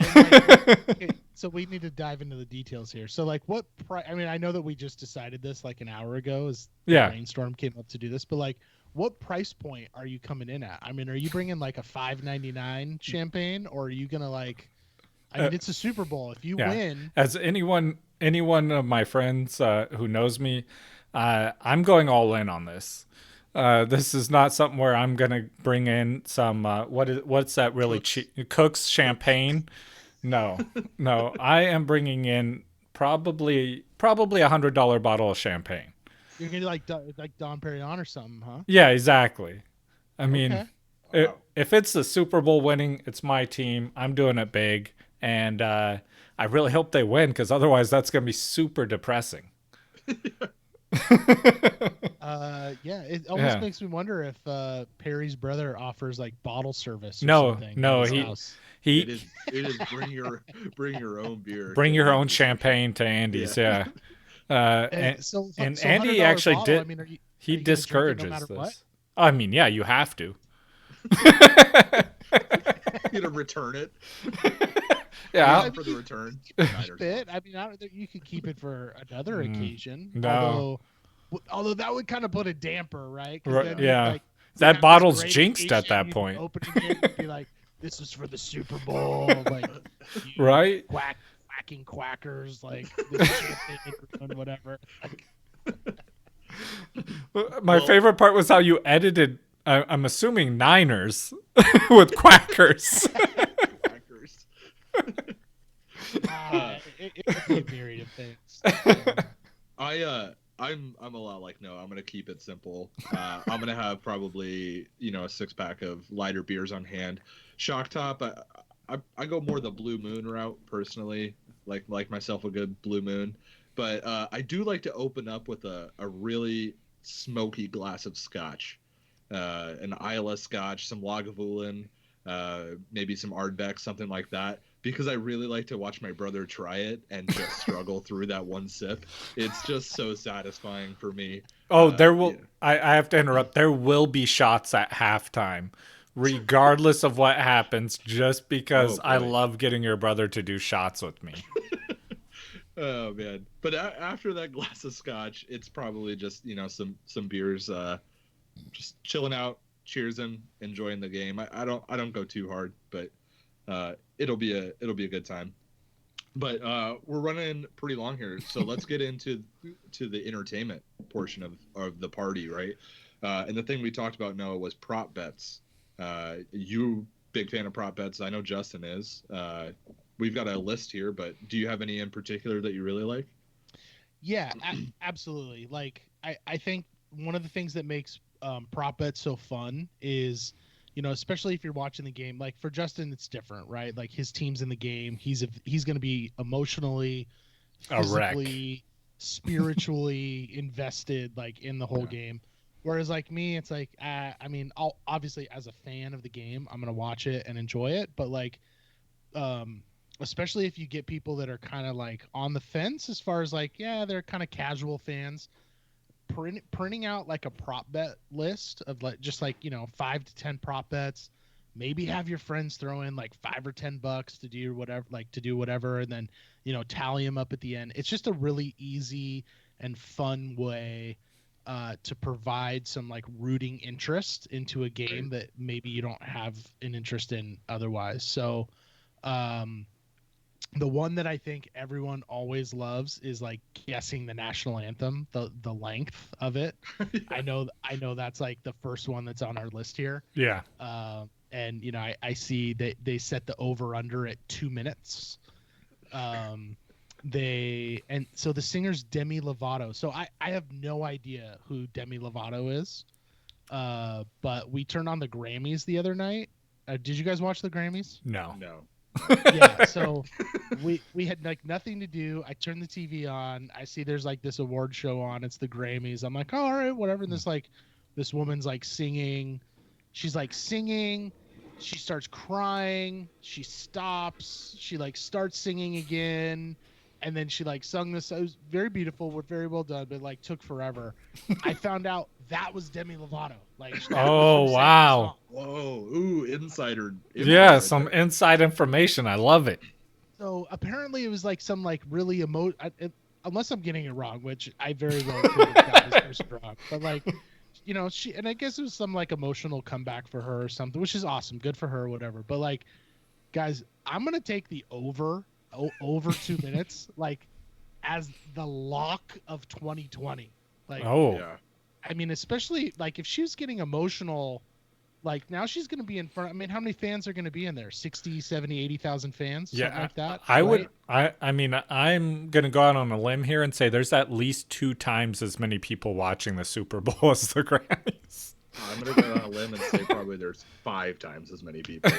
Okay, so we need to dive into the details here. So, like, what price? I mean, I know that we just decided this like an hour ago as the brainstorm came up to do this, but like, what price point are you coming in at? I mean, are you bringing like a $5.99 champagne, or are you gonna like? I mean, it's a Super Bowl. If you win, as anyone of my friends who knows me, I'm going all in on this. This is not something where I'm gonna bring in some what's that really cheap Cook's champagne. No, I am bringing in probably $100 bottle of champagne. You're gonna like Dom Perignon or something, huh? Yeah, exactly. I mean, Okay. if it's the Super Bowl winning, it's my team. I'm doing it big, and I really hope they win because otherwise that's gonna be super depressing. Yeah, it almost makes me wonder if Perry's brother offers like bottle service. Or No, something no, at his house. It is bring your own beer. Bring your own champagne to Andy's. Yeah. And Andy actually bottle, did. I mean, he discourages no this. What? I mean, yeah, you have to. You to return it. Yeah. For the return. It. I mean, you could keep it for another occasion. No. Although that would kind of put a damper, right? Right, yeah. That bottle's jinxed at that point. Opening it and be like, "This is for the Super Bowl," like, right? Quacking quackers, like this champagne or whatever. My favorite part was how you edited. I'm assuming Niners with quackers. Quackers. It could be a myriad of things. I'm a lot like Noah. I'm gonna keep it simple. I'm gonna have probably a 6-pack of lighter beers on hand. Shock top. I go more the Blue Moon route personally. Like myself a good Blue Moon, but I do like to open up with a really smoky glass of Scotch, an Isla Scotch, some Lagavulin, maybe some Ardbeg, something like that. Because I really like to watch my brother try it and just struggle through that one sip. It's just so satisfying for me. Oh, there will. Yeah. I have to interrupt. There will be shots at halftime, regardless of what happens, just because I love getting your brother to do shots with me. Oh man! But after that glass of Scotch, it's probably just some beers, just chilling out, cheersing, enjoying the game. I don't go too hard, but. It'll be a good time, but we're running pretty long here, so let's get into the entertainment portion of the party, right? And the thing we talked about, Noah, was prop bets. You big fan of prop bets? I know Justin is. We've got a list here, but do you have any in particular that you really like? Yeah, absolutely. Like I think one of the things that makes prop bets so fun is, especially if you're watching the game. Like for Justin, it's different, right? Like his team's in the game. He's going to be emotionally, A wreck. physically, spiritually invested, like in the whole game. Whereas like me, it's like I mean, I'll obviously as a fan of the game, I'm gonna watch it and enjoy it. But like, especially if you get people that are kind of like on the fence as far as like, yeah, they're kind of casual fans. Printing out like a prop bet list of like just like 5 to 10 prop bets, maybe have your friends throw in like $5 or $10 to do whatever, and then tally them up at the end. It's just a really easy and fun way to provide some like rooting interest into a game that maybe you don't have an interest in otherwise. So the one that I think everyone always loves is like guessing the national anthem, the length of it. I know that's like the first one that's on our list here. Yeah. And I see they set the over under at 2 minutes. So the singer's Demi Lovato. So I have no idea who Demi Lovato is. But we turned on the Grammys the other night. Did you guys watch the Grammys? No. Yeah, so we had like nothing to do. I turned the TV on. I see there's like this award show on. It's the Grammys. I'm like, oh, all right, whatever. And this woman's like singing. She's like singing. She starts crying. She stops. She like starts singing again. And then she like sung this. It was very beautiful, very well done, but like took forever. I found out that was Demi Lovato. Like, oh wow! Whoa, ooh, insider. Yeah, some inside information. I love it. So apparently it was like some like really unless I'm getting it wrong, which I very well could have got this person wrong. But like, she, and I guess it was some like emotional comeback for her or something, which is awesome, good for her, whatever. But like, guys, I'm gonna take the over 2 minutes, like as the lock of 2020. Like, yeah. I mean, especially like if she was getting emotional, like now she's going to be in front. I mean, how many fans are going to be in there? 60, 70, 80,000 fans? Yeah, something like that. I would. I mean, I'm going to go out on a limb here and say there's at least 2 times as many people watching the Super Bowl as the Grammys. I'm going to go on a limb and say probably there's 5 times as many people.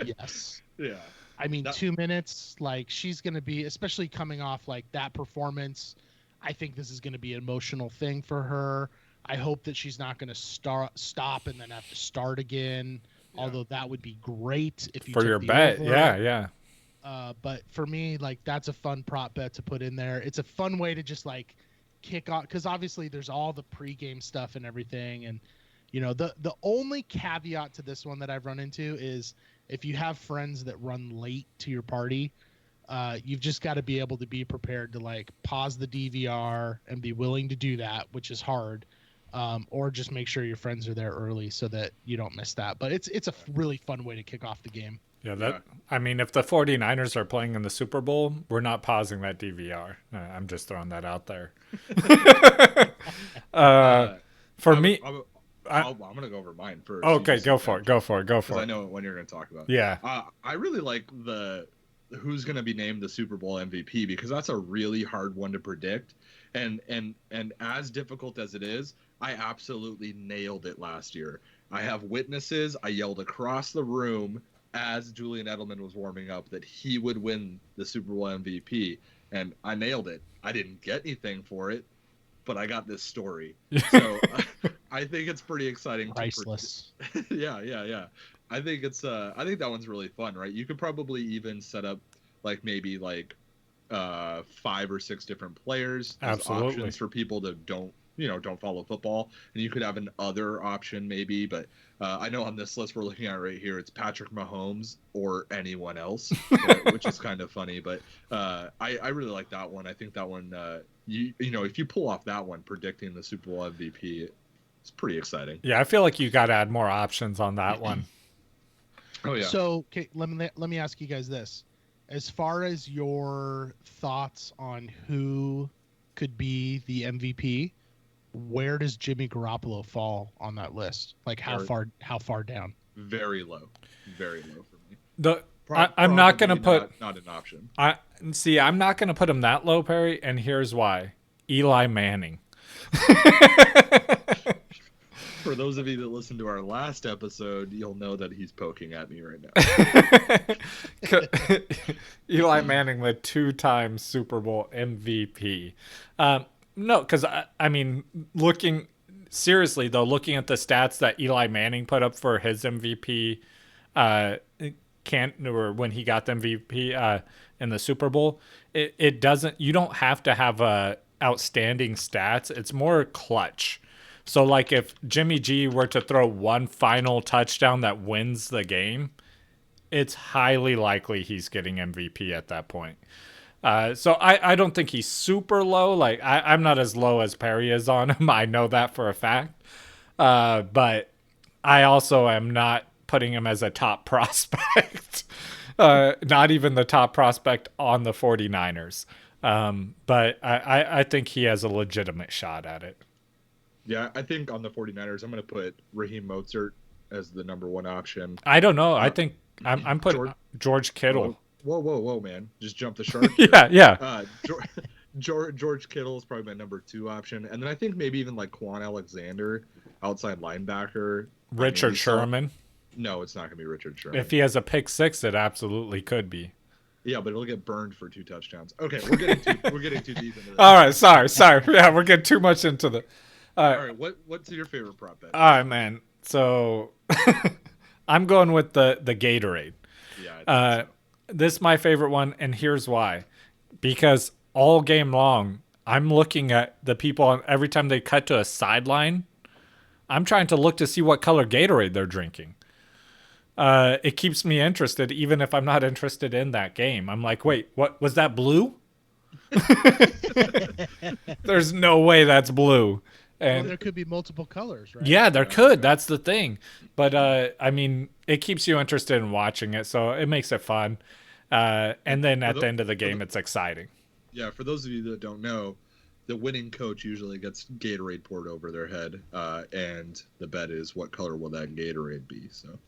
Yes. Yeah. I mean, 2 minutes, like she's going to be, especially coming off like that performance. I think this is going to be an emotional thing for her. I hope that she's not going to stop and then have to start again. Yeah. Although that would be great if you for took your the bet. over. Yeah. But for me, like that's a fun prop bet to put in there. It's a fun way to just like kick off, because obviously there's all the pregame stuff and everything. And the only caveat to this one that I've run into is if you have friends that run late to your party. You've just got to be able to be prepared to like pause the DVR and be willing to do that, which is hard. Or just make sure your friends are there early so that you don't miss that. But it's a really fun way to kick off the game. Yeah, I mean, if the 49ers are playing in the Super Bowl, we're not pausing that DVR. I'm just throwing that out there. For me, I'm going to go over mine first. Okay, go for it. Because I know what you're going to talk about. Yeah. I really like who's going to be named the Super Bowl MVP, because that's a really hard one to predict. And as difficult as it is, I absolutely nailed it last year. I have witnesses. I yelled across the room as Julian Edelman was warming up that he would win the Super Bowl MVP, and I nailed it. I didn't get anything for it, but I got this story. So I think it's pretty exciting. Priceless. Yeah. I think that one's really fun, right? You could probably even set up like maybe like 5 or 6 different players as options for people that don't follow football, and you could have an other option maybe. But I know on this list we're looking at right here, it's Patrick Mahomes or anyone else, which is kind of funny. But I really like that one. I think that one, if you pull off that one, predicting the Super Bowl MVP, it's pretty exciting. Yeah, I feel like you got to add more options on that one. Oh yeah. So okay, let me ask you guys this: as far as your thoughts on who could be the MVP, where does Jimmy Garoppolo fall on that list? Like how far down? Very low for me. I'm not going to Probably put. not an option. I'm not going to put him that low, Perry, and here's why. Eli Manning. For those of you that listened to our last episode, you'll know that he's poking at me right now. Eli Manning, the 2-time Super Bowl MVP. No, because I mean, looking seriously though, looking at the stats that Eli Manning put up for his MVP, or when he got the MVP in the Super Bowl, it doesn't. You don't have to have outstanding stats. It's more clutch. So, like, if Jimmy G were to throw one final touchdown that wins the game, it's highly likely he's getting MVP at that point. So I don't think he's super low. Like, I'm not as low as Perry is on him. I know that for a fact. But I also am not putting him as a top prospect. Not even the top prospect on the 49ers. But I think he has a legitimate shot at it. Yeah, I think on the 49ers, I'm going to put Raheem Mostert as the number one option. I don't know. I think I'm putting George Kittle. Whoa, man. Just jump the shark. Yeah. George Kittle is probably my number 2 option. And then I think maybe even like Quan Alexander, outside linebacker. Richard Sherman. No, it's not going to be Richard Sherman. If he has a pick 6, it absolutely could be. Yeah, but it'll get burned for 2 touchdowns. Okay, we're getting too deep into this. All right, sorry. Yeah, we're getting too much into the. All right, what's your favorite prop bet? All right, man. So I'm going with the Gatorade. Yeah. This is my favorite one, and here's why. Because all game long, I'm looking at the people every time they cut to a sideline. I'm trying to look to see what color Gatorade they're drinking. It keeps me interested, even if I'm not interested in that game. I'm like, wait, what was that blue? There's no way that's blue. And there could be multiple colors, right? Yeah, there could. That's the thing. But I mean, it keeps you interested in watching it, so it makes it fun. And then at the end of the game, it's exciting. Yeah, for those of you that don't know, the winning coach usually gets Gatorade poured over their head, and the bet is what color will that Gatorade be. So,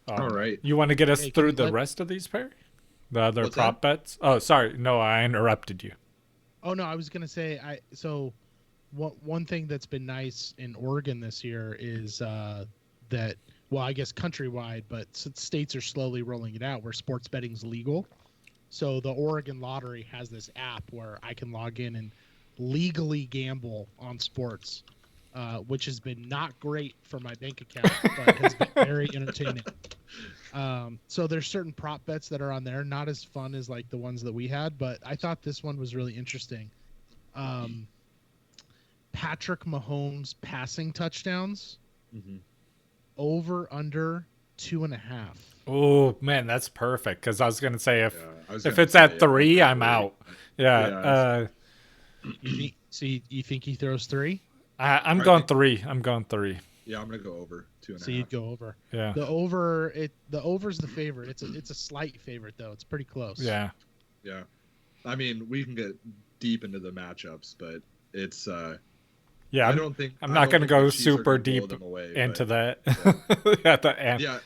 all right. You want to get us through the rest of these, Perry? The other prop bets? Oh, sorry. No, I interrupted you. Oh no, I was gonna say one thing that's been nice in Oregon this year is that, well, I guess countrywide, but states are slowly rolling it out where sports betting's legal. So the Oregon Lottery has this app where I can log in and legally gamble on sports, which has been not great for my bank account, but has been very entertaining. So there's certain prop bets that are on there, not as fun as like the ones that we had, but I thought this one was really interesting. Patrick Mahomes passing touchdowns, over under 2.5. Oh man, that's perfect. Because I was gonna say if it's at 3, I'm out. Yeah. So you think he throws 3? I'm going 3. I'm going 3. Yeah, I'm gonna go over 2.5. So you'd go over. Yeah. The over's the favorite. It's a slight favorite though. It's pretty close. Yeah. Yeah. I mean, we can get deep into the matchups, but it's yeah. I'm not going to go super deep into that. Yeah.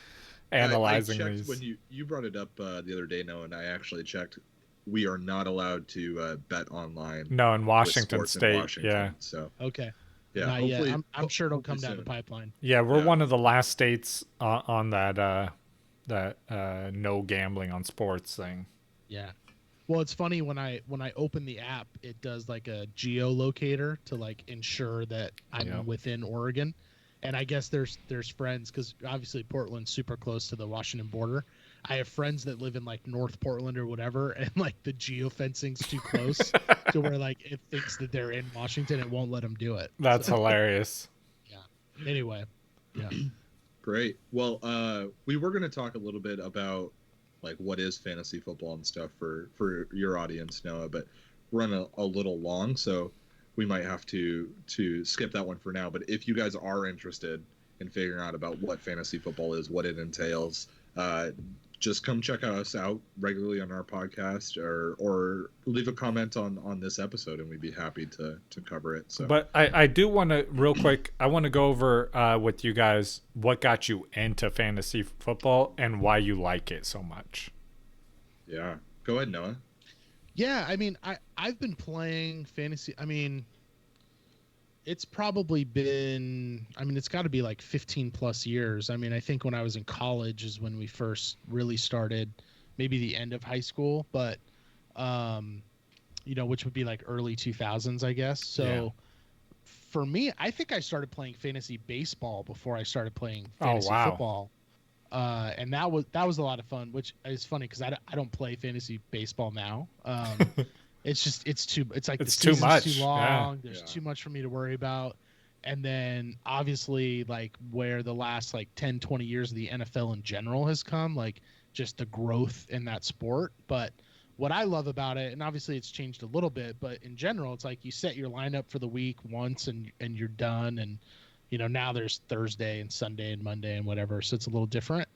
Analyzing I these. When you brought it up the other day, Noah, and I actually checked. We are not allowed to bet online. No, in Washington State. Washington, yeah. So okay. Yeah. Yeah. I'm sure it'll come down the pipeline. Yeah, we're one of the last states on that no gambling on sports thing. Yeah. Well, it's funny when I open the app, it does like a geolocator to like ensure that I'm within Oregon. And I guess there's friends, because obviously Portland's super close to the Washington border. I have friends that live in like North Portland or whatever, and like the geofencing's too close to where like it thinks that they're in Washington and won't let them do it. That's hilarious. Yeah. Anyway. Yeah. Great. Well, we were going to talk a little bit about like what is fantasy football and stuff for your audience, Noah, but run a little long, so we might have to skip that one for now. But if you guys are interested in figuring out about what fantasy football is, what it entails, just come check us out regularly on our podcast, or leave a comment on this episode, and we'd be happy to cover it. So, But I do want to real quick. I want to go over with you guys what got you into fantasy football and why you like it so much. yeah, go ahead, Noah. Yeah, I mean, I've been playing fantasy. I mean, it's probably been, I mean, it's got to be like 15 plus years. I mean, I think when I was in college is when we first really started, maybe the end of high school, but, which would be like early 2000s, I guess. So for me, I think I started playing fantasy baseball before I started playing fantasy football. And that was a lot of fun, which is funny because I don't play fantasy baseball now. It's too much. Too long. There's too much for me to worry about. And then obviously like where the last like 10, 20 years of the NFL in general has come, like just the growth in that sport. But what I love about it, and obviously it's changed a little bit, but in general, it's like you set your lineup for the week once and you're done. And, now there's Thursday and Sunday and Monday and whatever. So it's a little different,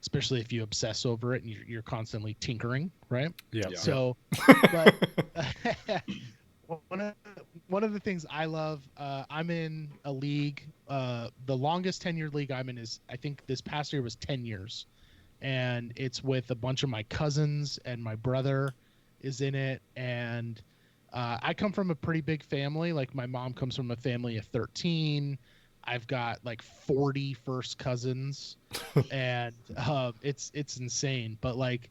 especially if you obsess over it and you're constantly tinkering, right? Yeah. So, but one of the things I love, I'm in a league. The longest tenured league I'm in is, I think this past year was 10 years. And it's with a bunch of my cousins, and my brother is in it. And I come from a pretty big family. Like my mom comes from a family of 13. I've got like 40 first cousins, and it's insane. But like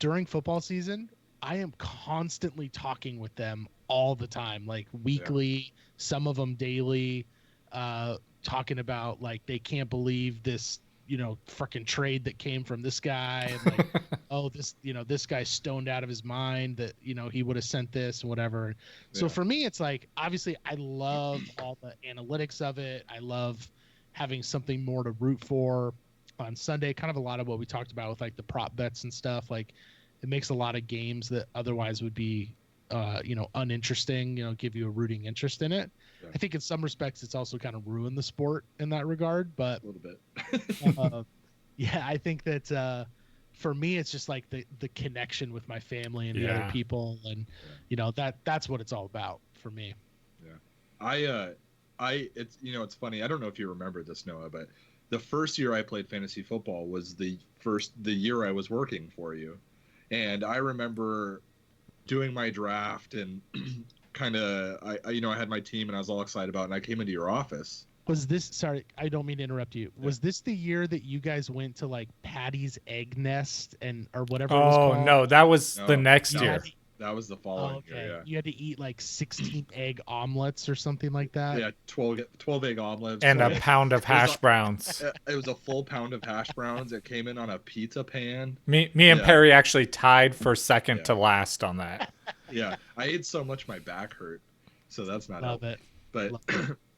during football season, I am constantly talking with them all the time, like weekly, some of them daily, talking about like they can't believe this, freaking trade that came from this guy, and like, oh, this guy's stoned out of his mind that, he would have sent this and whatever. So for me, it's like, obviously I love all the analytics of it. I love having something more to root for on Sunday, kind of a lot of what we talked about with like the prop bets and stuff. Like it makes a lot of games that otherwise would be, uninteresting, give you a rooting interest in it. Yeah. I think in some respects it's also kind of ruined the sport in that regard, but a little bit. I think that for me it's just like the connection with my family and the other people, and that's what it's all about for me. It's funny, I don't know if you remember this, Noah, but the first year I played fantasy football was the year I was working for you, and I remember doing my draft and kind of I had my team and I was all excited about it, and I came into your office. Was this, sorry, I don't mean to interrupt you. Was this the year that you guys went to like Patty's Egg Nest or whatever it was called? Oh no, that was the next year. That was the following year. Yeah. You had to eat like 16 egg omelets or something like that. Yeah, 12 egg omelets and a pound of hash browns. It was a full pound of hash browns. It came in on a pizza pan. Me and Perry actually tied for second to last on that. Yeah, I ate so much my back hurt, so that's not Love it. But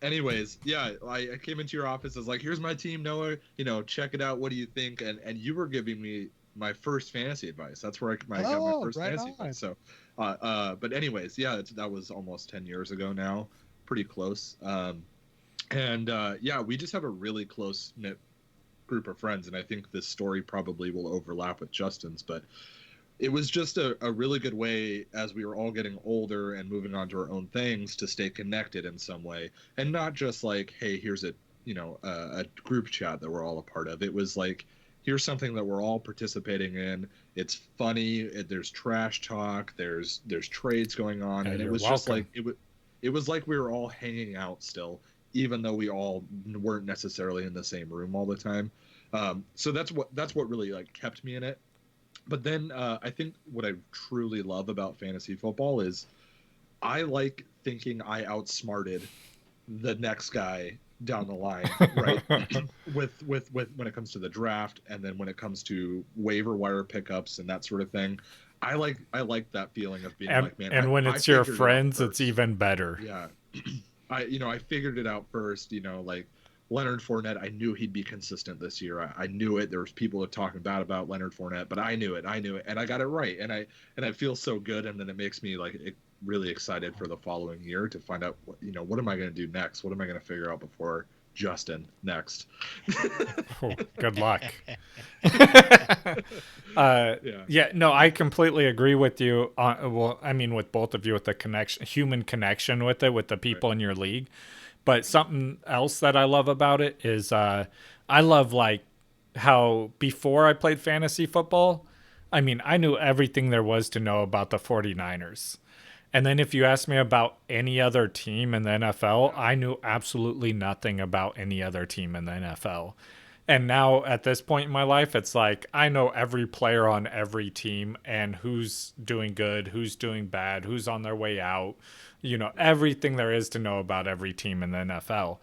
anyways, I came into your office. I was like, "Here's my team, Noah. Check it out. What do you think?" And you were giving me my first fantasy advice. That's where I got my first fantasy advice. So, but anyways, that was almost 10 years ago now, pretty close. We just have a really close knit group of friends, and I think this story probably will overlap with Justin's, but it was just a really good way as we were all getting older and moving on to our own things to stay connected in some way, and not just like, hey, here's a group chat that we're all a part of. It was like, here's something that we're all participating in. It's funny. There's trash talk. There's trades going on, and it was just like it was like we were all hanging out still, even though we all weren't necessarily in the same room all the time. So that's what really like kept me in it. But then I think what I truly love about fantasy football is I like thinking I outsmarted the next guy down the line, right? with when it comes to the draft, and then when it comes to waiver wire pickups and that sort of thing. I like that feeling of being like, man. And when it's your friends, it's even better. Yeah. I figured it out first, like Leonard Fournette, I knew he'd be consistent this year. I knew it. There was people talking bad about Leonard Fournette, but I knew it, and I got it right. And I feel so good, and then it makes me really excited for the following year to find out what am I going to do next? What am I going to figure out before Justin next. Oh, good luck. Yeah. Yeah, no, I completely agree with you. With both of you, with the human connection with it, with the people in your league. But something else that I love about it is I love like how before I played fantasy football, I knew everything there was to know about the 49ers. And then if you ask me about any other team in the NFL, I knew absolutely nothing about any other team in the NFL. And now at this point in my life, it's like I know every player on every team and who's doing good, who's doing bad, who's on their way out, everything there is to know about every team in the NFL.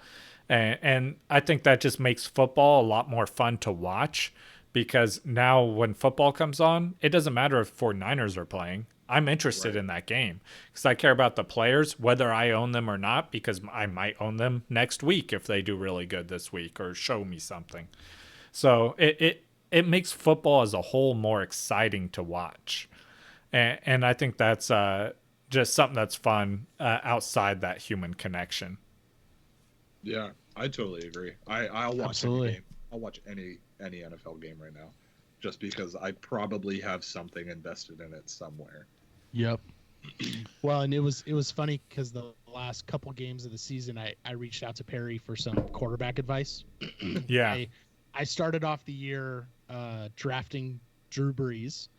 And I think that just makes football a lot more fun to watch because now when football comes on, it doesn't matter if 49ers are playing. I'm interested in that game because I care about the players, whether I own them or not, because I might own them next week if they do really good this week or show me something. So it makes football as a whole more exciting to watch. And I think that's just something that's fun outside that human connection. Yeah, I totally agree. I'll watch Absolutely. any game. I'll watch any NFL game right now, just because I probably have something invested in it somewhere. Yep. Well, and it was funny because the last couple games of the season, I reached out to Perry for some quarterback advice. Yeah. I started off the year drafting Drew Brees,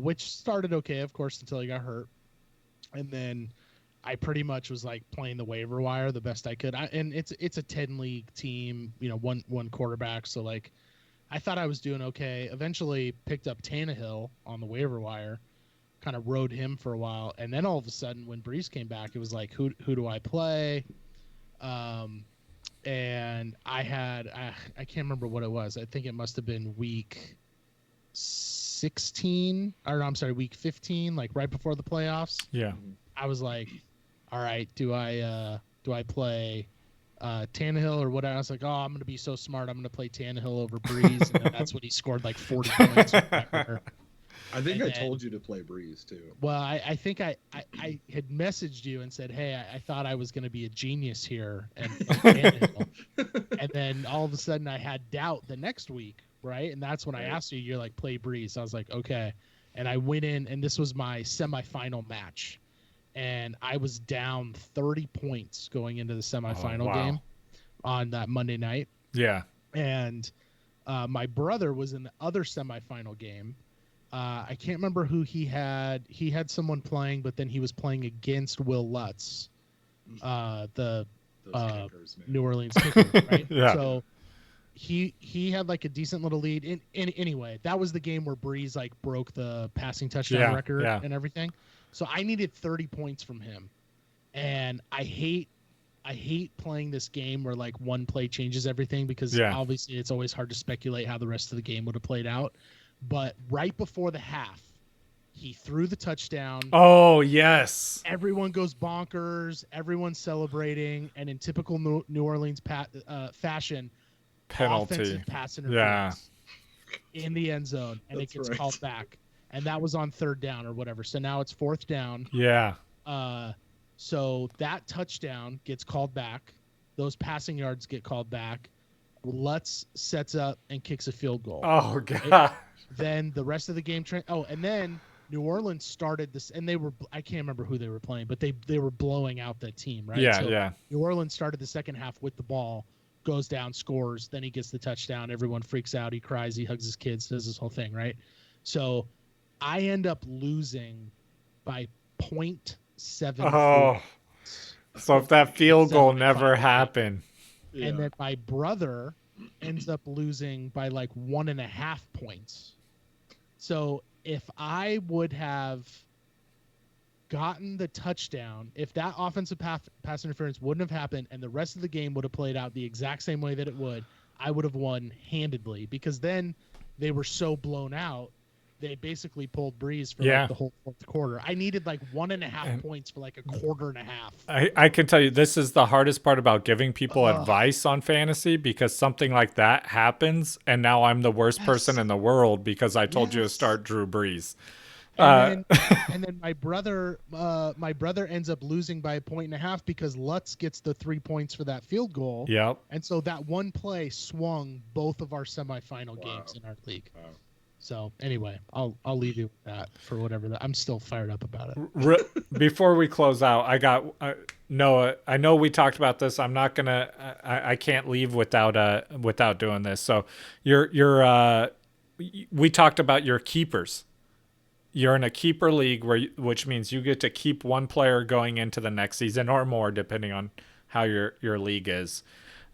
which started okay, of course, until he got hurt. And then I pretty much was like playing the waiver wire the best I could. And it's a 10-league team, one quarterback. So like I thought I was doing okay. Eventually picked up Tannehill on the waiver wire, kind of rode him for a while. And then all of a sudden when Brees came back, it was like, who do I play? And I can't remember what it was. I think it must have been week 16 or I'm sorry, week 15, like right before the playoffs. Yeah. I was like, all right, do I play Tannehill or what? I was like, oh, I'm going to be so smart. I'm going to play Tannehill over Brees. And then that's when he scored like 40 points. I think I told you to play Breeze too. Well, I think I had messaged you and said, hey, I thought I was going to be a genius here and and then all of a sudden I had doubt the next week, right? And that's when I asked you, you're like, play Breeze. I was like, okay. And I went in, and this was my semifinal match, and I was down 30 points going into the semifinal game on that Monday night. Yeah. And my brother was in the other semifinal game. I can't remember who he had. He had someone playing, but then he was playing against Will Lutz, the kickers, New Orleans kicker, right? Yeah. So he had like a decent little lead. Anyway, that was the game where Breeze like broke the passing touchdown record and everything. So I needed 30 points from him, and I hate playing this game where like one play changes everything because obviously it's always hard to speculate how the rest of the game would have played out. But right before the half, he threw the touchdown. Oh, yes. Everyone goes bonkers. Everyone's celebrating. And in typical New Orleans fashion, penalty. Offensive pass interference in the end zone. And it gets called back. And that was on third down or whatever. So now it's fourth down. Yeah. So that touchdown gets called back. Those passing yards get called back. Lutz sets up and kicks a field goal. Oh, God. Right? Then the rest of the game. And then New Orleans started this, and I can't remember who they were playing, but they were blowing out that team, right? Yeah, so New Orleans started the second half with the ball, goes down, scores, then he gets the touchdown. Everyone freaks out. He cries. He hugs his kids, does this whole thing, right? So I end up losing by 0.7. Oh, so if that field goal never happened. Yeah. And then my brother ends up losing by like 1.5 points. So if I would have gotten the touchdown, if that offensive pass interference wouldn't have happened and the rest of the game would have played out the exact same way that it would, I would have won handedly, because then they were so blown out. They basically pulled Breeze for like the whole fourth quarter. I needed like 1.5 points for like a quarter and a half. I can tell you this is the hardest part about giving people advice on fantasy, because something like that happens and now I'm the worst person in the world because I told you to start Drew Brees. And then my brother ends up losing by 1.5 because Lutz gets the 3 points for that field goal. Yep. And so that one play swung both of our semifinal games in our league. Wow. So anyway, I'll leave you with that for whatever that. I'm still fired up about it. Before we close out, I got Noah. I know we talked about this. I'm not gonna. I can't leave without doing this. So we talked about your keepers. You're in a keeper league which means you get to keep one player going into the next season or more, depending on how your league is.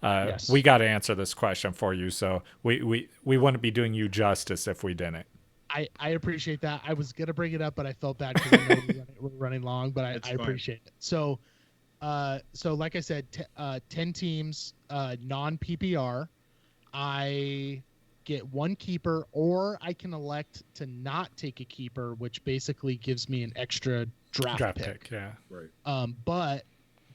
Yes. We got to answer this question for you, so we wouldn't be doing you justice if we didn't. I appreciate that. I was gonna bring it up, but I felt bad because I know we're running long. But I appreciate it. So like I said, 10 teams, non PPR. I get one keeper, or I can elect to not take a keeper, which basically gives me an extra draft pick. Yeah. Right. But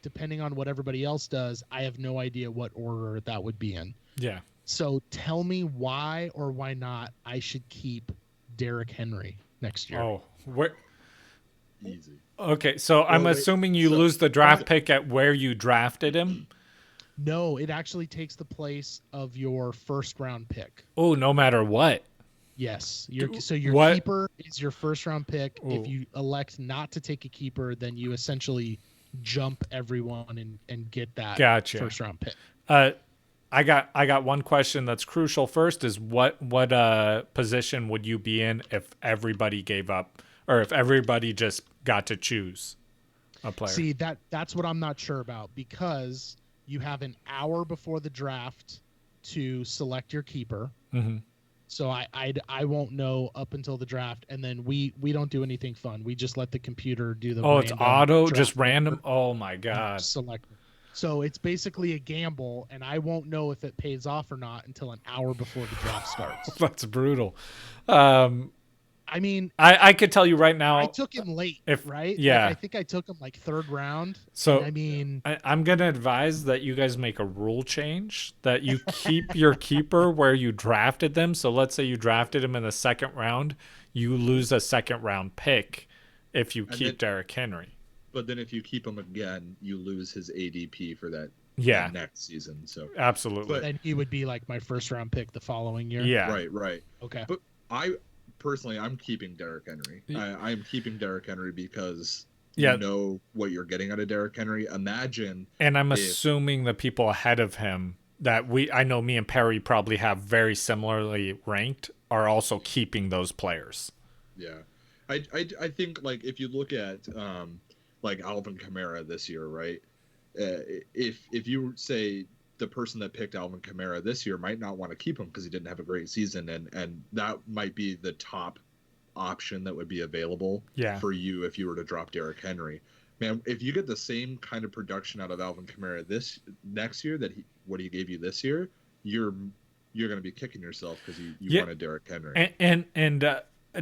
depending on what everybody else does, I have no idea what order that would be in. Yeah. So tell me why or why not I should keep Derrick Henry next year. Oh, what? Easy. Okay, so I'm assuming you lose the draft pick at where you drafted him. No, it actually takes the place of your first round pick. Oh, no matter what. Yes. Your What? keeper is your first round pick. Ooh. If you elect not to take a keeper, then you essentially jump everyone and get that Gotcha. first round pick. I got one question that's crucial. First is what position would you be in if everybody gave up, or if everybody just got to choose a player? See, that's what I'm not sure about, because you have an hour before the draft to select your keeper. Mm-hmm. So I won't know up until the draft, and then we don't do anything fun. We just let the computer do the. Oh, it's auto, draft just random. Oh my god! Select. So it's basically a gamble, and I won't know if it pays off or not until an hour before the draft starts. That's brutal. I mean, I could tell you right now. I took him late, right? Yeah. Like, I think I took him like third round. So I mean, I'm gonna advise that you guys make a rule change that you keep your keeper where you drafted them. So let's say you drafted him in the second round, you lose a second round pick if you keep Derrick Henry. But then if you keep him again, you lose his ADP for that next season. So absolutely. But then he would be like my first round pick the following year. Yeah. Right. Okay. But personally, I'm keeping Derrick Henry. I'm keeping Derrick Henry because you know what you're getting out of Derrick Henry. Imagine. And I'm assuming the people ahead of him that I know me and Perry probably have very similarly ranked are also keeping those players. Yeah. I think, like, if you look at like Alvin Kamara this year, right? If you say the person that picked Alvin Kamara this year might not want to keep him because he didn't have a great season, and that might be the top option that would be available for you if you were to drop Derrick Henry. Man, if you get the same kind of production out of Alvin Kamara this next year what he gave you this year, you're going to be kicking yourself because you wanted Derrick Henry. And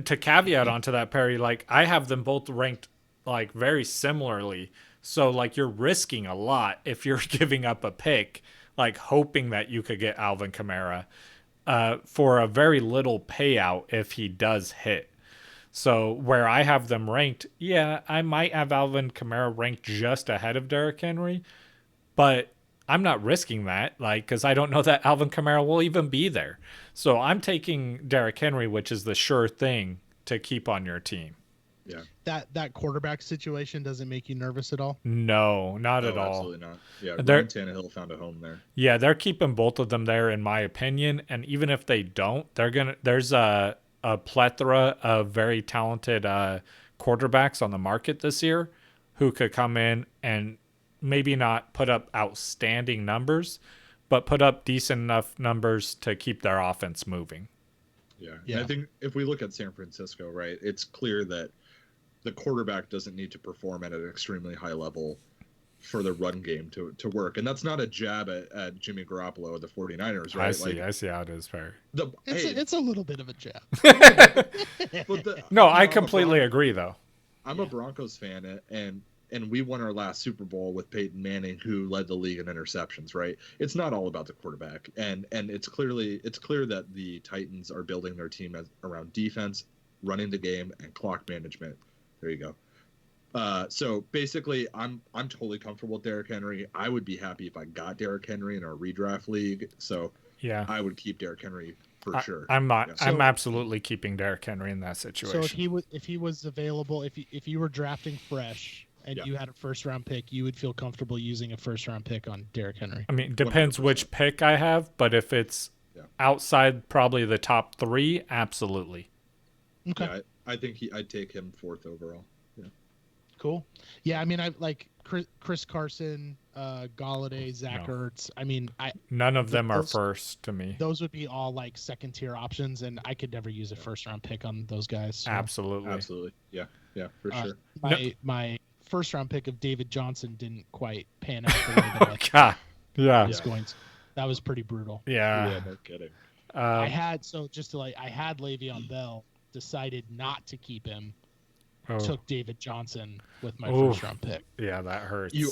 to caveat onto that, Perry, like I have them both ranked like very similarly. So like you're risking a lot if you're giving up a pick, like hoping that you could get Alvin Kamara for a very little payout if he does hit. So where I have them ranked, I might have Alvin Kamara ranked just ahead of Derrick Henry, but I'm not risking that, like, because I don't know that Alvin Kamara will even be there. So I'm taking Derrick Henry, which is the sure thing to keep on your team. Yeah. That quarterback situation doesn't make you nervous at all? No, not at all. Absolutely not. Yeah, Ryan Tannehill found a home there. Yeah, they're keeping both of them there, in my opinion. And even if they don't, there's a plethora of very talented quarterbacks on the market this year who could come in and maybe not put up outstanding numbers, but put up decent enough numbers to keep their offense moving. Yeah. And I think if we look at San Francisco, right, it's clear that the quarterback doesn't need to perform at an extremely high level for the run game to work. And that's not a jab at Jimmy Garoppolo of the 49ers, right? I see how it is, Perry. It's a little bit of a jab. I completely agree, though. I'm a Broncos fan, and we won our last Super Bowl with Peyton Manning, who led the league in interceptions, right? It's not all about the quarterback. And it's clear that the Titans are building their team around defense. running the game, and clock management. There you go. So basically, I'm totally comfortable with Derrick Henry. I would be happy if I got Derrick Henry in our redraft league. So Yeah. I would keep Derrick Henry for sure. I'm not. Yeah. I'm absolutely keeping Derrick Henry in that situation. So if he was available, if you were drafting fresh and you had a first round pick, you would feel comfortable using a first round pick on Derrick Henry. I mean, depends 100%. which pick I have, but if it's outside probably the top 3, absolutely. Okay. Yeah, I think I'd take him 4th overall. Yeah. Cool. Yeah, I mean, I like Chris Carson, Galladay, Zach Ertz. I mean, none of them are first to me. Those would be all like second tier options, and I could never use a first round pick on those guys. So. Absolutely. Yeah, for sure. My first round pick of David Johnson didn't quite pan out the way that I was going to. That was pretty brutal. Yeah, no kidding. I had Le'Veon Bell, decided not to keep him. Took David Johnson with my first round pick. Yeah, that hurts. You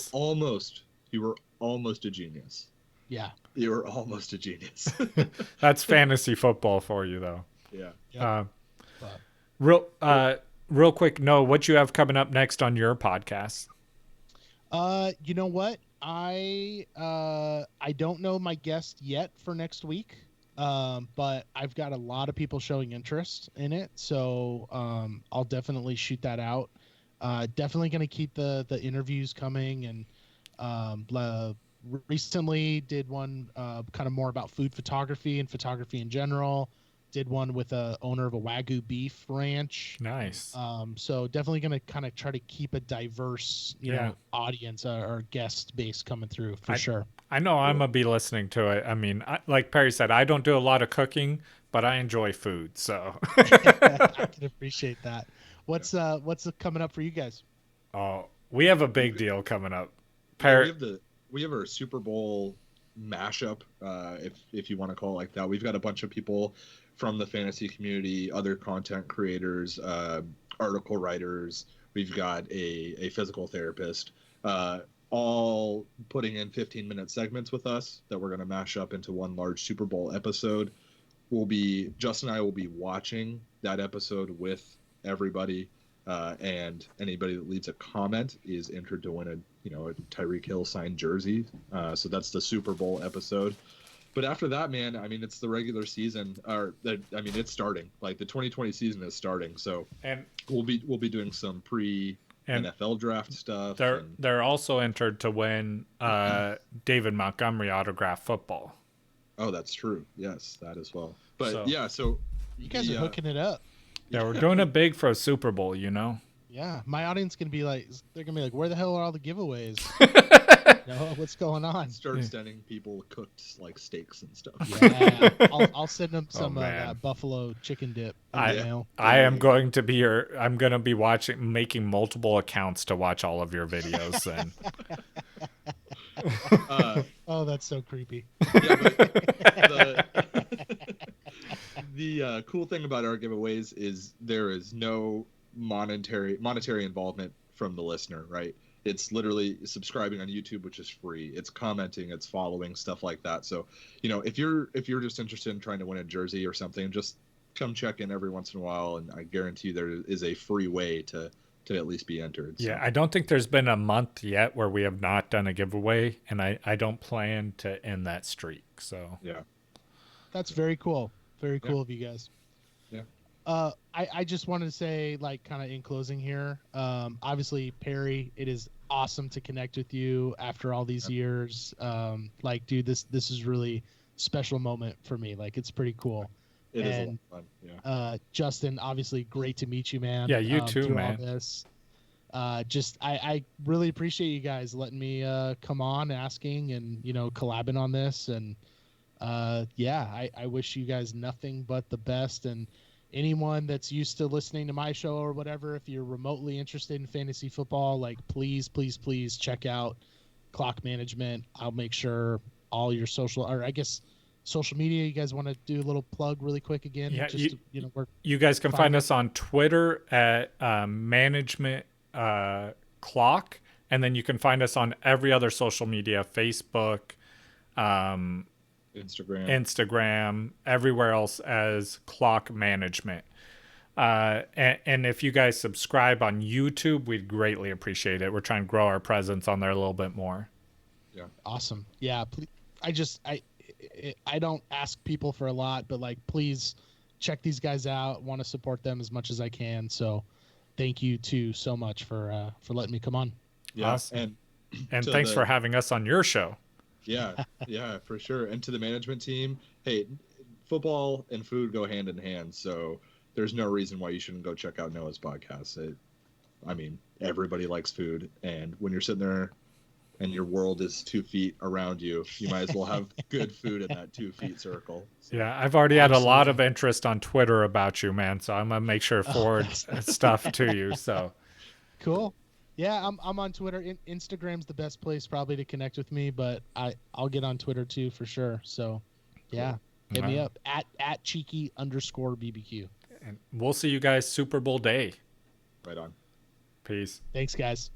were almost a genius. Yeah. You were almost a genius. That's fantasy football for you, though. Yeah. Real quick, Noah, what you have coming up next on your podcast? You know what? I don't know my guest yet for next week. But I've got a lot of people showing interest in it, so I'll definitely shoot that out. Definitely going to keep the interviews coming, and recently did one kind of more about food photography and photography in general. Did one with a owner of a Wagyu beef ranch. Nice. So definitely going to kind of try to keep a diverse, you know, audience or guest base coming through for sure. I know I'm going to be listening to it. I mean, like Perry said, I don't do a lot of cooking, but I enjoy food. So I can appreciate that. What's coming up for you guys? Oh, we have a big deal coming up. We have our Super Bowl mashup, if you want to call it like that. We've got a bunch of people from the fantasy community, other content creators, article writers. We've got a physical therapist, all putting in 15-minute segments with us that we're going to mash up into one large Super Bowl episode. Justin and I will be watching that episode with everybody, and anybody that leaves a comment is entered to win a Tyreek Hill signed jersey. So that's the Super Bowl episode. But after that, man, I mean, it's the regular season, it's starting. Like the 2020 season is starting, so we'll be doing some NFL draft stuff. They're also entered to win David Montgomery autographed football. Oh, that's true. Yes, that as well. But so you guys are hooking it up. Yeah, we're doing it big for a Super Bowl, you know. Yeah, my audience they're gonna be like, where the hell are all the giveaways? What's going on? Start sending people cooked like steaks and stuff. Yeah, I'll send them some buffalo chicken dip. I'm going to be making multiple accounts to watch all of your videos. Then. Oh, that's so creepy. Yeah, but the cool thing about our giveaways is there is no monetary involvement from the listener, right? It's literally subscribing on YouTube, which is free. It's commenting, it's following, stuff like that. So, if you're just interested in trying to win a jersey or something, just come check in every once in a while, and I guarantee you there is a free way to at least be entered. So. Yeah, I don't think there's been a month yet where we have not done a giveaway, and I don't plan to end that streak. So yeah, that's very cool. Very cool of you guys. Yeah. I just wanted to say, like, kind of in closing here, obviously, Perry, it is awesome to connect with you after all these years. Like, dude, this is really special moment for me. Like, it's pretty cool. It is a lot of fun. Yeah. Justin, obviously, great to meet you, man. Yeah, you too, man. All this. I really appreciate you guys letting me come on, asking, and collabing on this. And I wish you guys nothing but the best. And anyone that's used to listening to my show or whatever, if you're remotely interested in fantasy football, like, please check out Clock Management. I'll make sure all your social media, you guys want to do a little plug really quick again? Yeah, just you guys can find us on Twitter at Management Clock, and then you can find us on every other social media, Facebook, Instagram, everywhere else as Clock Management. And if you guys subscribe on YouTube, we'd greatly appreciate it. We're trying to grow our presence on there a little bit more. Yeah. Awesome. Yeah. I don't ask people for a lot, but like, please check these guys out. Want to support them as much as I can. So thank you too so much for letting me come on. Yeah. Awesome. And thanks for having us on your show. Yeah, for sure. And to the management team, hey, football and food go hand in hand. So there's no reason why you shouldn't go check out Noah's podcast. I mean, everybody likes food. And when you're sitting there and your world is 2 feet around you, you might as well have good food in that 2 feet circle. So. Yeah, I've already had a lot of interest on Twitter about you, man. So I'm going to make sure to forward stuff to you. So cool. Yeah, I'm on Twitter. Instagram's the best place probably to connect with me, but I'll get on Twitter too for sure. So, yeah, hit me up at cheeky_BBQ. And we'll see you guys Super Bowl day. Right on. Peace. Thanks, guys.